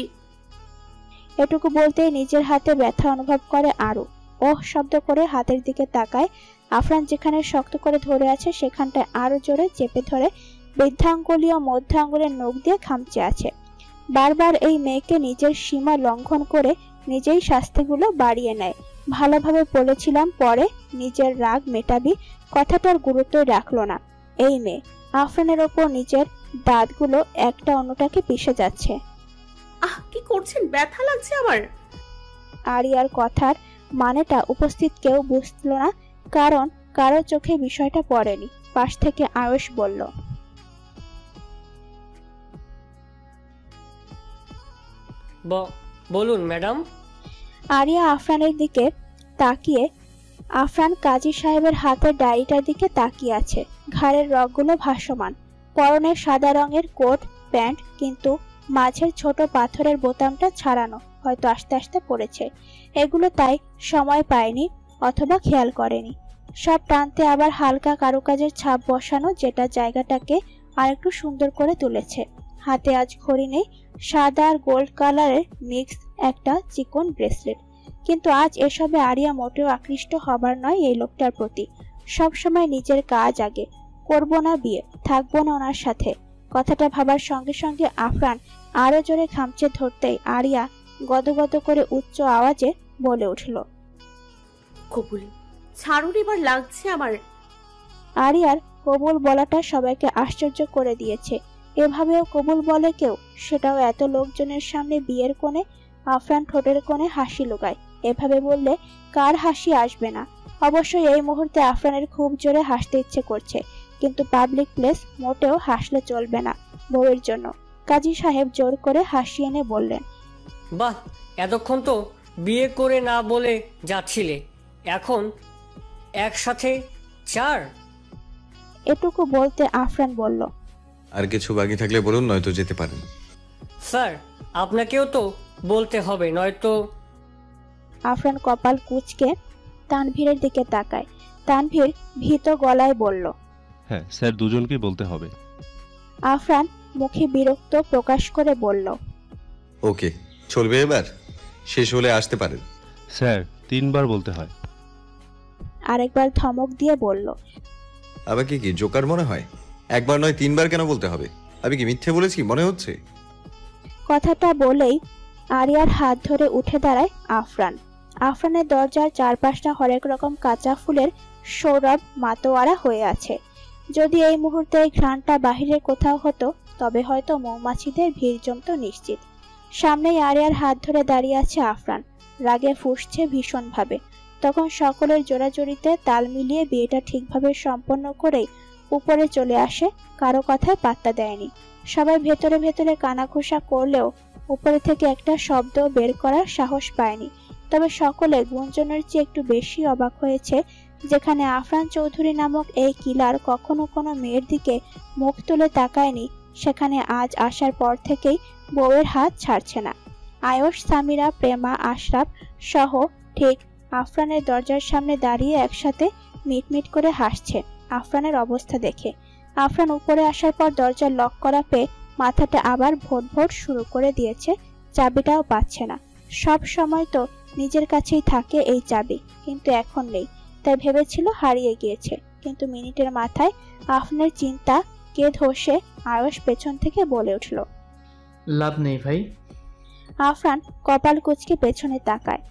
এটুকু বলতেই নিজের হাতে ব্যথা অনুভব করে আরু। ওহ শব্দ করে হাতের দিকে তাকায়। আফরান যেখানে শক্ত করে ধরে আছে সেখানটায় আরো জোরে চেপে ধরে বৃদ্ধাঙ্গুলি ও মধ্যাঙ্গুলের নখ দিয়ে খামচে আছে। বারবার এই মেয়েকে নিজের সীমা লঙ্ঘন করে নিজেই শাস্তিগুলো বাড়িয়ে নেয়। ভালোভাবে বলেছিলাম পরে নিজের রাগ মেটাবি, কথাটার গুরুত্বই রাখলো না এই মেয়ে। আফরানের ওপর নিজের দাঁতগুলো একটা অন্যটাকে পিষে যাচ্ছে।
কি করছেন? ব্যথা লাগছে আমার।
আরিয়ার কথার মানেটা উপস্থিত কেউ বুঝল না, কারণ কারো চোখে বিষয়টা পড়েনি। পাশ থেকে আয়ুষ বলল,
বলুন ম্যাডাম।
আরিয়া আফরানের দিকে তাকিয়ে, আফরান কাজী সাহেবের হাতের ডায়েরিটার দিকে তাকিয়ে আছে। ঘাড়ের রগগুলো ভাসমান, পরনে সাদা রঙের কোট প্যান্ট, কিন্তু মাঝের ছোট পাথরের বোতামটা ছাড়ানো, হয়তো আস্তে আস্তে পড়েছে। এগুলো তাই সময় পায়নি অথবা খেয়াল করেনি। সব টানতে আবার হালকা কারুকাজের ছাপ বসানো, যেটা জায়গাটাকে আরেকটু সুন্দর করে তুলেছে। হাতে আজ ঘড়ি নেই, সাদা আর গোল্ড কালারের মিক্স একটা চিকন ব্রেসলেট। কিন্তু আজ এসবে আরিয়া মোটেও আকৃষ্ট হবার নয় এই লোকটার প্রতি। সবসময় নিজের কাজ আগে, করব না বিয়ে, থাকবো না ওনার সাথে। কথাটা ভাবার সঙ্গে সঙ্গে আফরান আরো জোরে খামচে ধরতেই আরিয়া গদগদ করে উচ্চ আওয়াজে বলে উঠল,
কবুল, ছাড়ুন, এবার লাগছে আমার।
আরিয়ার কবুল বলাটা সবাইকে আশ্চর্য করে দিয়েছে। এভাবেও কবুল বলে কেউ, সেটাও এত লোকজনের সামনে বিয়ের কোণে। আফরান ঠোঁটের কোণে হাসি লুকায়। এভাবে বললে কার হাসি আসবে না? অবশ্যই এই মুহূর্তে আফরানের খুব জোরে হাসতে ইচ্ছে করছে, কিন্তু পাবলিক প্লেস মোটেও হাসলে চলবে না বউয়ের জন্য। কাজী সাহেব জোর করে হাসি এনে বললেন,
বাহ, এতক্ষণ তো বিয়ে করে না বলে যাচ্ছিলে, এখন একসাথে 4?
এটুকু বলতে আফরান বলল,
আর কিছু বাকি থাকলে বলুন, নয়তো যেতে পারেন।
স্যার, আপনাকেও তো বলতে হবে, নয়তো।
আফরান কপাল কুঁচকে তানভীরের দিকে তাকায়। তানভীর ভীত গলায় বলল,
হ্যাঁ স্যার, দুজনকেই বলতে হবে।
আফরান মুখে বিরক্ত প্রকাশ করে বলল,
ওকে, চলবে, এবার শেষ হলে আসতে পারেন।
স্যার, 3 বার বলতে হয়।
আরেকবার ধমক দিয়ে বলল,
আমাকে কি জোকার মনে হয়? একবার নয় 3 বার কেন বলতে হবে? আমি কি মিথ্যে বলেছি মনে হচ্ছে?
কথাটা বলেই আরিয়ার হাত ধরে উঠে দাঁড়ায় আফরান। আফরানের দরজার চারপাশটা হরেক রকম কাঁচা ফুলের সৌরভ মাতোয়ারা হয়ে আছে। যদি এই মুহূর্তে এই ঘ্রাণটা বাহিরে কোথাও হতো, তবে হয়তো মৌমাছিদের ভিড় জমত নিশ্চিত। সামনেই আরিয়ার হাত ধরে দাঁড়িয়ে আছে আফরান, রাগে ফুঁসছে ভীষণভাবে। তখন সকলের জোড়াজড়িতে তাল মিলিয়ে বিয়েটা ঠিকভাবে সম্পন্ন করেই উপরে চলে আসে, কারো কথায় পাত্তা দেয়নি। সবাই ভেতরে ভেতরে কানাঘুষা করলেও উপরে থেকে একটা শব্দ বের করার সাহস পায়নি। তবে সকলে গুঞ্জনের চেয়ে একটু বেশি অবাক হয়েছে, যেখানে আফরান চৌধুরী নামক এই কিলার কখনো কোনো মেয়ের দিকে মুখ তুলে তাকায়নি, সেখানে আজ আসার পর থেকেই বউয়ের হাত ছাড়ছে না। আয়ুষ, সামিরা, প্রেমা, আশরাফ সহ ঠিক আফরানের দরজার সামনে দাঁড়িয়ে একসাথে মিটমিট করে হাসছে আফরানের অবস্থা দেখে। আফরান উপরে আসার পর দরজা লক করা পেয়ে মাথাটা আবার ভোট ভোট শুরু করে দিয়েছে, চাবিটাও পাচ্ছে না। সব সময় তো নিজের কাছেই থাকে এই চাবি, কিন্তু এখন নেই, তাই ভেবেছিল হারিয়ে গিয়েছে। কিন্তু মিনিটের মাথায় আফরানের চিন্তা কে ধসে আয়ুষ পেছন থেকে বলে উঠল,
লাভ নেই ভাই।
আফরান কপাল কুঁচকে পেছনে তাকায়।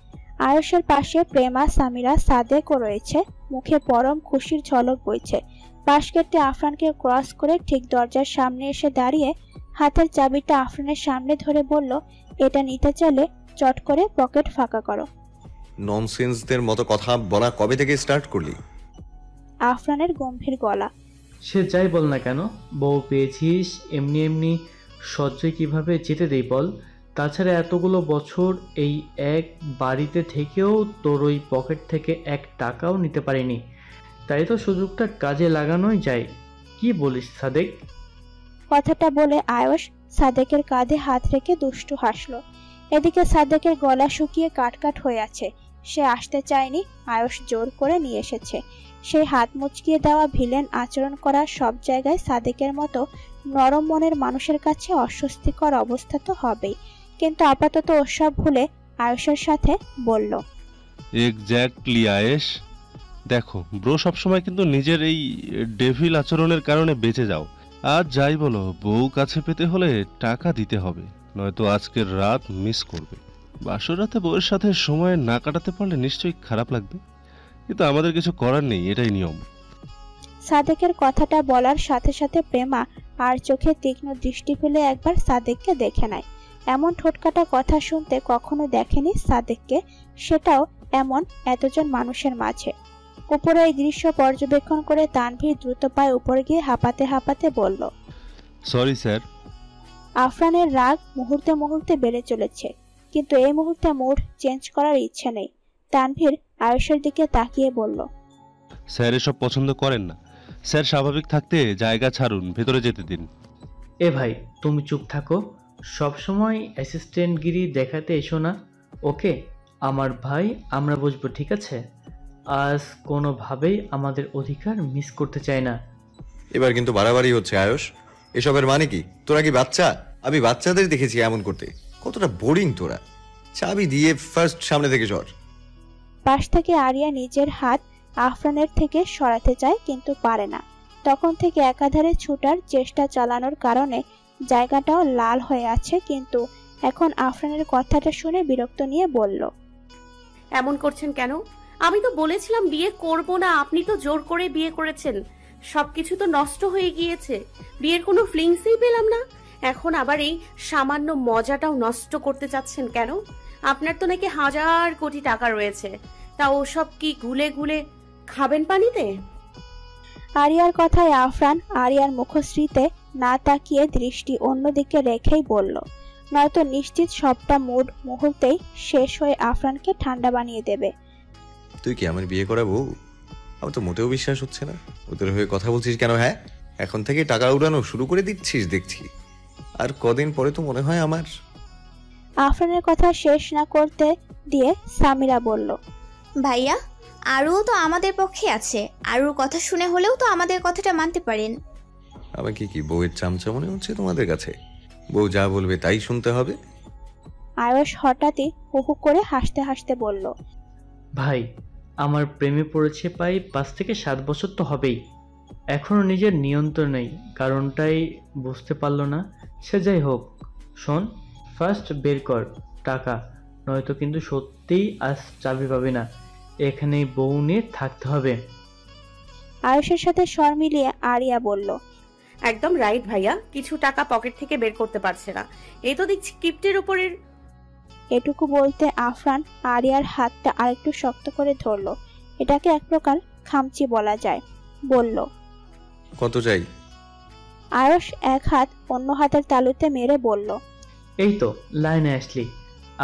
আয়ুষের পাশে প্রেমা, সামিরা, সাদেকও রয়েছে। মুখে পরম খুশির ঝলক বইছে। পাশ কেটে আফরানকে ক্রস করে ঠিক দরজার সামনে এসে দাঁড়িয়ে হাতের চাবিটা আফরানের সামনে ধরে বলল, এটা নিতে চাইলে চট করে পকেট ফাঁকা করো।
ননসেন্সদের মতো কথা বলা কবে থেকে স্টার্ট করলি?
আফরানের গম্ভীর গলা।
সে যাই বল না কেন, বউ পেয়েছিস, এমনি এমনি সহ্যই কিভাবে যেতে দেই বল? তাছাড়া এতগুলো বছর এই এক বাড়িতে থেকেও তোর ওই পকেট থেকে 1 টাকাও নিতে পারিনি, তাই তো সুযোগটা কাজে লাগানোই যায়। কি বলিস সাদেক?
কথাটা বলে আয়ুষ সাদেকের কাঁধে হাত রেখে দুষ্টু হাসলো। এদিকে সাদেকের গলা শুকিয়ে কাটকাট হয়ে আছে। সে আসতে চায়নি, আয়ুষ জোর করে নিয়ে এসেছে। সেই হাত মুচকিয়ে দেওয়া ভিলেন আচরণ করা সব জায়গায় সাদেকের মতো নরম মনের মানুষের কাছে অস্বস্তিকর অবস্থা তো হবেই, কিন্তু আপাতত ওসব ভুলে আয়ুষের সাথে বলল,
এক্স্যাক্টলি আয়েশ, দেখো ব্রো সবসময় কিন্তু নিজের এই ডেভিল আচরণের কারণে বেঁচে যাও। আজ যাই বলো, বউ কাছে পেতে হলে টাকা দিতে হবে, নয়তো আজকের রাত মিস করবে। বাসর রাতে বউয়ের সাথে সময় না কাটাতে পারলে নিশ্চয়ই খারাপ লাগবে, কিন্তু আমাদের কিছু করার নেই, এটাই নিয়ম।
সাদেকের কথাটা বলার সাথে সাথে প্রেমা আর চোখে তীক্ষ্ণ দৃষ্টি ফেলে একবার সাদেককে দেখে নেয়। এমন ঠোটকাটা কথা শুনতে কখনো দেখেনি সাদেককে, সেটাও এমন এতজন মানুষের মাঝে। উপরে এই দৃশ্য পর্যবেক্ষণ করে তানভীর দ্রুত পায়ে উপরে গিয়ে হাঁপাতে হাঁপাতে বলল,
সরি স্যার।
আফরানের রাগ মুহূর্তে মুহূর্তে বেড়ে চলেছে, কিন্তু এই মুহূর্তে মুড চেঞ্জ করার ইচ্ছে নেই। তানভীর আয়ুষের দিকে তাকিয়ে বলল,
স্যার এসব পছন্দ করেন না, স্যার স্বাভাবিক থাকতে জায়গা ছাড়ুন, ভেতরে যেতে দিন।
এ ভাই, তুমি চুপ থাকো, সবসময় অ্যাসিস্ট্যান্টগিরি দেখাতে এসো না। ওকে আমার ভাই, আমরা বুঝবো, ঠিক আছে? আজ কোনোভাবেই আমাদের অধিকার মিস করতে চাই না।
এবার কিন্তু বাড়াবাড়ি হচ্ছে আয়ুষ, এসবের মানে কি? তোরা কি বাচ্চা? আমি বাচ্চাদের দেখেছি এমন করতে। কতটা বোরিং তোরা। চাবি দিয়ে ফার্স্ট সামনে থেকে সর।
পাশ থেকে আরিয়া নিজের হাত আফরানের থেকে সরাতে চায়, কিন্তু পারে না। তখন থেকে একাধারে ছুটার চেষ্টা চালানোর কারণে জায়গাটাও লাল হয়ে আছে, কিন্তু এখন আফরানের কথাটা শুনে বিরক্ত নিয়ে বলল,
এমন করছেন কেন? আমি তো বলেছিলাম বিয়ে করব না, আপনি তো জোর করে বিয়ে করেছেন। সবকিছু তো নষ্ট হয়ে গিয়েছে, বিয়ের কোনো ফিলিংসই পেলাম না। এখন আবার এই সামান্য মজাটাও নষ্ট করতে চাচ্ছেন কেন? আপনার তো নাকি 1000 কোটি টাকা রয়েছে, তা ওসব কি গুলে গুলে খাবেন পানিতে?
আরিয়ার কথায় আফরান আরিয়ার মুখশ্রীতে না তাকিয়ে দৃষ্টি অন্যদিকে রেখেই বলল, নয়তো নিশ্চিত সবটা মুড মুহূর্তেই শেষ হয়ে আফরানকে ঠান্ডা বানিয়ে দেবে।
তুই কি আমার বিয়ে করাবো? আমার তো মোটেও বিশ্বাস হচ্ছে না। ওদের হয়ে কথা বলছিস কেন? হ্যাঁ, এখন থেকে টাকা উড়ানো শুরু করে দিচ্ছিস দেখছি। আর কদিন পরে তো মনে হয় আমার।
আফরানের কথা শেষ না করতে দিয়ে সামিরা বলল,
ভাইয়া, আরও তো আমাদের পক্ষে আছে। আরুর কথা শুনে হলেও তো আমাদের কথাটা মানতে পারেন।
আমাকে কি বউয়ের চামচা মনে হচ্ছে তোমাদের কাছে? বউ যা বলবে তাই শুনতে হবে?
আয়ুষ হঠাৎই হুহু করে হাসতে হাসতে বলল,
ভাই, আমার প্রেমে পড়েছে প্রায় 5 থেকে 7 বছর তো হবেই। এখনো নিজের নিয়ন্ত্রণ নেই, কারণটাই বুঝতে পারলো না। সে যাই হোক, শোন, ফার্স্ট বের কর টাকা, নয়তো কিন্তু সত্যিই আজ চাবি পাবে না। এখানেই বউ নিয়ে থাকতে হবে।
আয়ুষের সাথে স্বর মিলিয়ে আরিয়া বলল,
একদম রাইট ভাইয়া, কিছু টাকা পকেট থেকে বের করতে পারছে না, এই তো দেখছি কিপ্টের উপরের।
এটুকু বলতে আফরান আরিয়ার হাতটা আরেকটু শক্ত করে ধরল। এটাকে এক প্রকার খামচি বলা যায়। বলল,
কত চাই?
আয়ুষ এক হাত অন্য হাতের তালুতে মেরে বলল,
এই তো লাইনে আসলি।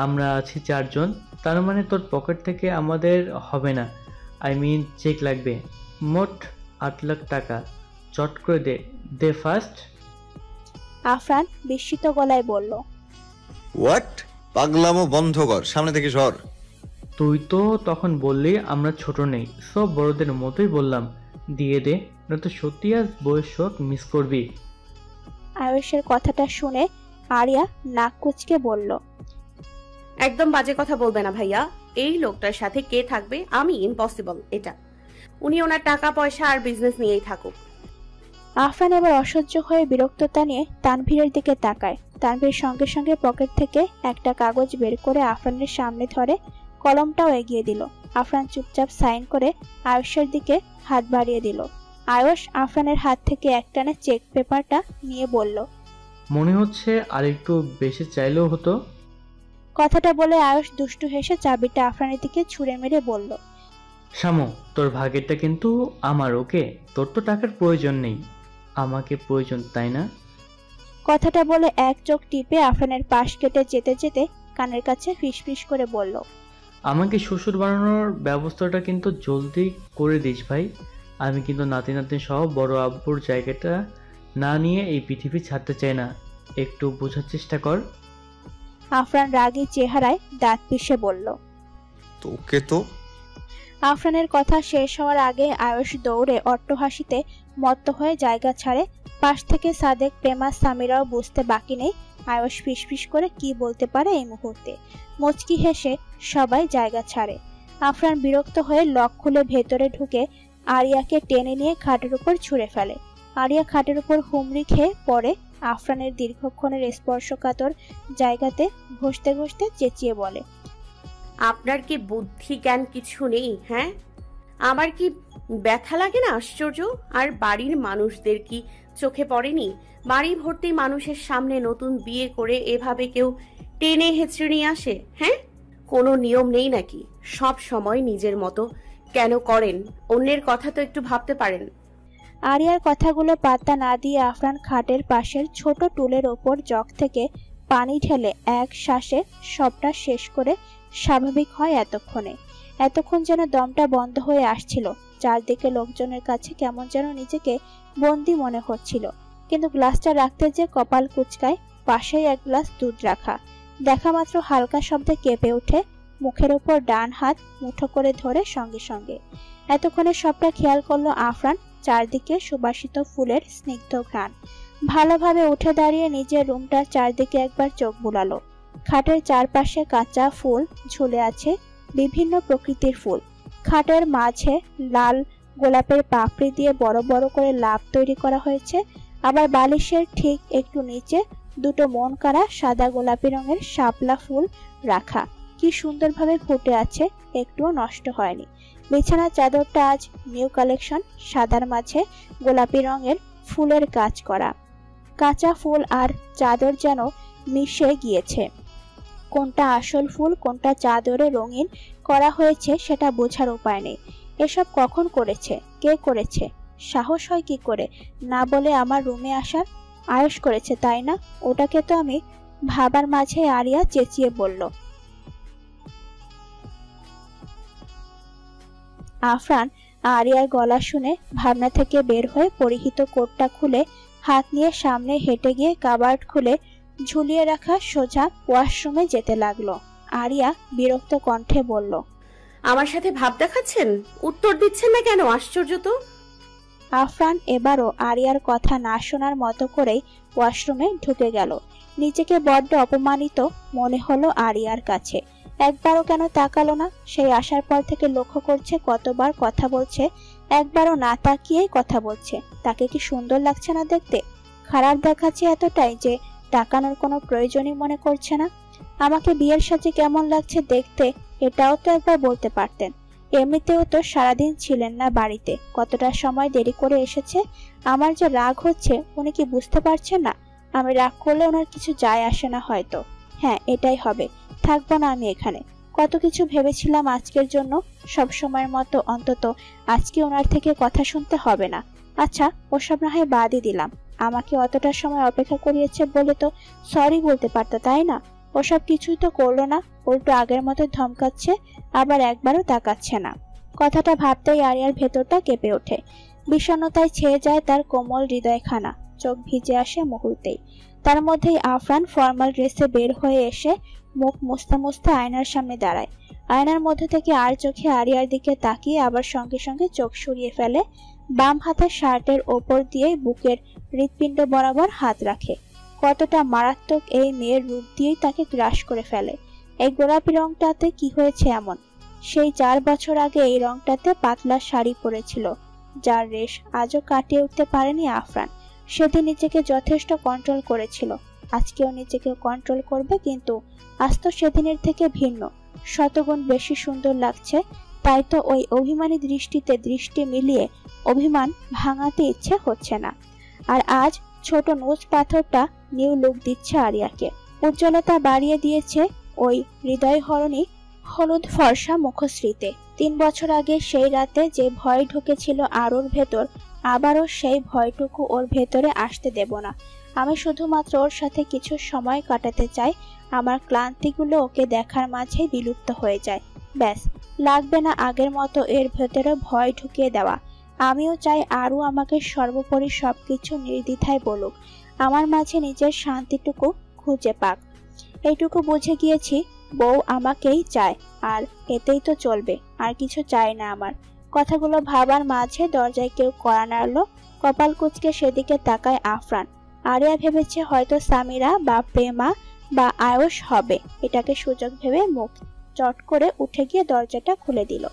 আমরা আছি 4 জন, তার মানে তোর পকেট থেকে আমাদের হবে না। আই মিন চেক লাগবে, মোট 8 লাখ টাকা। চট করে দে, দে ফার্স্ট।
আফরান বিস্মিত গলায় বলল,
হোয়াট? পাগলামো বন্ধ কর, সামনে থেকে সর।
তুই তো তখন বললি আমরা ছোট নেই, সব বড়দের মতোই বললাম, দিয়ে দে, নয়তো সত্যি আজ বয়স শোক মিস করবি।
আয়ুষের কথাটা শুনে আরিয়া নাক কুচকে বলল,
একদম বাজে কথা বলবে না ভাইয়া, এই লোকটার সাথে কে থাকবে? আমি ইম্পসিবল এটা। উনি ওনার টাকা পয়সা আর বিজনেস নিয়েই থাকুক।
আফরান এবার অসহ্য হয়ে বিরক্ততা নিয়ে তানভীরের দিকে তাকায়। তানভীর সঙ্গে সঙ্গে পকেট থেকে একটা কাগজ বের করে আফরানের সামনে ধরে, কলমটাও এগিয়ে দিল। আফরান চুপচাপ সাইন করে আয়ুষের দিকে হাত বাড়িয়ে দিল। আয়ুষ আফরানের হাত থেকে একটানে চেক পেপারটা নিয়ে বলল,
মনে হচ্ছে আর একটু বেশি চাইলেও হতো।
কথাটা বলে আয়ুষ দুষ্টু হেসে চাবিটা আফরানের দিকে ছুঁড়ে মেরে বলল,
শামু, তোর ভাগেরটা কিন্তু আমার, ওকে? তোর তো টাকার প্রয়োজন নেই, আমাকে প্রয়োজন, তাই না?
কথাটা বলে এক চোখ টিপে আফরানের পাশ কেটে যেতে যেতে কানের কাছে ফিসফিস করে বলল,
আমাকে শ্বশুর বানানোর ব্যবস্থাটা কিন্তু জলদি করে দিস ভাই। আমি কিন্তু নাতি নাতনি সহ বড় আব্বুর জায়গাটা না নিয়ে এই পৃথিবী ছাড়তে চাই না, একটু বোঝার চেষ্টা কর।
আফরান রাগী চেহারায় দাঁত পিষে বলল,
তোকে তো।
আফরানের কথা শেষ হওয়ার আগে আয়ুষ দৌড়ে অট্টহাসিতে মত্ত হয়ে জায়গা ছাড়ে। পাশ থেকে সাদেক, প্রেমা, সামিরাও বুঝতে বাকি নেই আয়ুষ ফিসফিস করে কি বলতে পারে এই মুহূর্তে। মুচকি হেসে সবাই জায়গা ছাড়ে। আফরান বিরক্ত হয়ে লক খুলে ভেতরে ঢুকে আরিয়াকে টেনে নিয়ে খাটের উপর ছুঁড়ে ফেলে। আরিয়া খাটের উপর হুমড়ি খেয়ে পড়ে। আফরানের দীর্ঘক্ষণের স্পর্শকাতর জায়গাতে ঘষতে ঘষতে চেঁচিয়ে বলে,
আপনার কি বুদ্ধি জ্ঞান কিছু নেই? হ্যাঁ, আমার কি ব্যথা লাগে না? আশ্চর্য। আর বাড়ির মানুষদের কি চোখে পড়েনি? বাড়ি ভর্তি মানুষের সামনে নতুন বিয়ে করে এভাবে কেউ টেনে হেঁচড়ে নিয়ে আসে? হ্যাঁ, কোনো নিয়ম নেই নাকি? সব সময় নিজের মতো কেন করেন? অন্যের কথা তো একটু ভাবতে পারেন।
আরিয়ার কথাগুলো পাত্তা না দিয়ে আফরান খাটের পাশের ছোট টুলের ওপর জগ থেকে পানি ঢেলে এক শ্বাসে সবটা শেষ করে স্বাভাবিক হয়। এতক্ষণ যেন দমটা বন্ধ হয়ে আসছিল। চারদিকে লোকজনের কাছে কেমন যেন নিজেকে বন্দি মনে হচ্ছিল, কিন্তু গ্লাসটা রাখতে যে কপাল কুচকায়। পাশেই এক গ্লাস দুধ রাখা, দেখা মাত্র হালকা শব্দে কেঁপে ওঠে। মুখের উপর ডান হাত মুঠো করে ধরে সঙ্গে সঙ্গে এতক্ষণে সবটা খেয়াল করলো আফরান। চারদিকে সুবাসিত ফুলের স্নিগ্ধ ঘ্রাণ। ভালোভাবে উঠে দাঁড়িয়ে নিজের রুমটার চারদিকে একবার চোখ বুলালো। খাটের চারপাশে কাঁচা ফুল ঝুলে আছে, বিভিন্ন প্রকৃতির ফুল। খাটের মাঝে লাল গোলাপের পাপড়ি দিয়ে বড় বড় করে লাভ তৈরি করা হয়েছে। আবার বালিশের ঠিক একটু নিচে দুটো মন কাড়া সাদা গোলাপি রঙের শাপলা ফুল রাখা, কি সুন্দরভাবে ফুটে আছে, একটুও নষ্ট হয়নি। বিছানার চাদরটা আজ নিউ কালেকশন, সাদার মাঝে গোলাপি রঙের ফুলের কাজ করা। কাঁচা ফুল আর চাদর যেন মিশে গিয়েছে, কোনটা আসল ফুল কোনটা চাদরে রঙিন করা হয়েছে সেটা বোঝার উপায় নেই। এসব কখন করেছে, কে করেছে, সাহস হয় কি করে না বলে আমার রুমে আসার? আয়েশ করেছে তাই না? ওটাকে তো আমি ভাবার মাঝে আরিয়া চেঁচিয়ে বলল। আফরান আরিয়ার গলা শুনে ভাবনা থেকে বের হয়ে পরিহিত কোটটা খুলে হাত নিয়ে সামনে হেঁটে গিয়ে কাবার্ড খুলে ঝুলিয়ে রাখা সোজা ওয়াশরুমে যেতে লাগলো। আরিয়া বিরক্ত কণ্ঠে বলল,
আমার সাথে ভাব দেখাচ্ছেন, উত্তর দিচ্ছেন না কেন? আশ্চর্য তো।
আফরান এবারও আরিয়ার কথা না শোনার মতো করেই ওয়াশরুমে ঢুকে গেল। নিজেকে বড্ড অপমানিত মনে হলো আরিয়ার কাছে। একবারও কেন তাকালো না? সেই আসার পর থেকে লক্ষ্য করছে কতবার কথা বলছে, একবারও না তাকিয়েই কথা বলছে। তাকে কি সুন্দর লাগছে না দেখতে? খারাপ দেখাচ্ছে এতটাই যে তাকানোর কোনো প্রয়োজনই মনে করছে না। আমাকে বিয়ের সাজে কেমন লাগছে দেখতে, এটাও তো একবার বলতে পারতেন। এমনিতেও তো সারাদিন ছিলেন না বাড়িতে, কতটা সময় দেরি করে এসেছে। আমার যে রাগ হচ্ছে উনি কি বুঝতে পারছেন না? আমি রাগ করলে ওনার কিছু যায় আসে না হয়তো। হ্যাঁ, এটাই হবে, থাকবো না আমি এখানে। কত কিছু ভেবেছিলাম আজকের জন্য, সব সময়ের মতো অন্তত আজকে ওনার থেকে কথা শুনতে হবে না। আচ্ছা, ওসব না হয় বাদই দিলাম, আমাকে অতটা সময় অপেক্ষা করিয়েছে বলে তো সরি বলতে পারতো তাই না? ওসব কিছুই তো করলো না, উল্টো আগের মতো ধমকাচ্ছে, আবার একবারও তাকাচ্ছে না। কথাটা ভাবতেই আরিয়ার ভেতরটা কেঁপে ওঠে, বিষণ্ণতায় ছেয়ে যায় তার কোমল হৃদয়খানা, চোখ ভিজে আসে মুহূর্তেই। তার মধ্যেই আফরান ফর্মাল ড্রেসে বের হয়ে এসে মুখ মুছতে মুছতে আয়নার সামনে দাঁড়ায়। আয়নার মধ্যে থেকে আর চোখে আরিয়ার দিকে তাকিয়ে আবার সঙ্গে সঙ্গে চোখ সরিয়ে ফেলে। বাম হাতের শার্টের ওপর দিয়ে বুকের হৃৎপিণ্ড বরাবর হাত রাখে। কতটা মারাত্মক এই মেয়ের রূপ দিয়েই তাকে গ্রাস করে ফেলে। এই গোলাপি রংটাতে কি হয়েছে এমন? সেই 4 বছর আগে এই রংটাতে পাতলা শাড়ি পরেছিল, যার রেশ আজও কাটিয়ে উঠতে পারেনি আফরান। সেদিন নিজেকে যথেষ্ট কন্ট্রোল করেছিল, আজকেও নিজেকে কন্ট্রোল করবে, কিন্তু আজ তো সেদিনের থেকে ভিন্ন, শতগুণ বেশি সুন্দর লাগছে। তাই তো ওই অভিমানী দৃষ্টিতে দৃষ্টি মিলিয়ে অভিমান ভাঙাতে ইচ্ছে হচ্ছে না। আর আজ ছোট নোজ পাথরটা নিউ লুক দিচ্ছে আরিয়াকে, উজ্জ্বলতা বাড়িয়ে দিয়েছে ওই হৃদয়হরণী হলুদ ফর্সা মুখশ্রীতে। 3 বছর আগে সেই রাতে যে ভয় ঢুকেছিল আরোর ভেতর, আবারও সেই ভয়টুকু ওর ভেতরে আসতে দেব না। আমি শুধুমাত্র ওর সাথে কিছু সময় কাটাতে চাই, আমার ক্লান্তিগুলো ওকে দেখার মাঝে বিলুপ্ত হয়ে যায়। ব্যাস, লাগবে না আগের মতো এর ভেতরে ভয় ঢুকিয়ে দেওয়া। আমিও চাই আরও আমাকে সর্বোপরি সবকিছু নির্দ্বিধায় বলুক, আমার মাঝে নিজের শান্তিটুকু খুঁজে পাক। এইটুকু বুঝে গিয়েছি, বউ আমাকেই চায়, আর এতেই তো চলবে, আর কিছু চাই না আমার। কথাগুলো ভাবার মাঝে দরজায় কেউ কড়া নাড়ল। কপাল কুঁচকে সেদিকে তাকায় আফরান। আরিয়া ভেবেছে হয়তো সামিরা বা প্রেমা বা আয়ুষ হবে, এটাকে সুযোগ ভেবে মুখ চট করে উঠে গিয়ে দরজাটা খুলে দিল।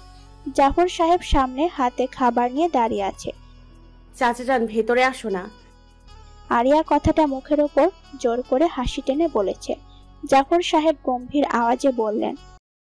জাফর সাহেব সামনে হাতে খাবার নিয়ে দাঁড়িয়ে আছে।
চাচা যান, ভেতরে আসো না।
আরিয়া কথাটা মুখের ওপর জোর করে হাসি টেনে বলেছে। জাফর সাহেব গম্ভীর আওয়াজে বললেন,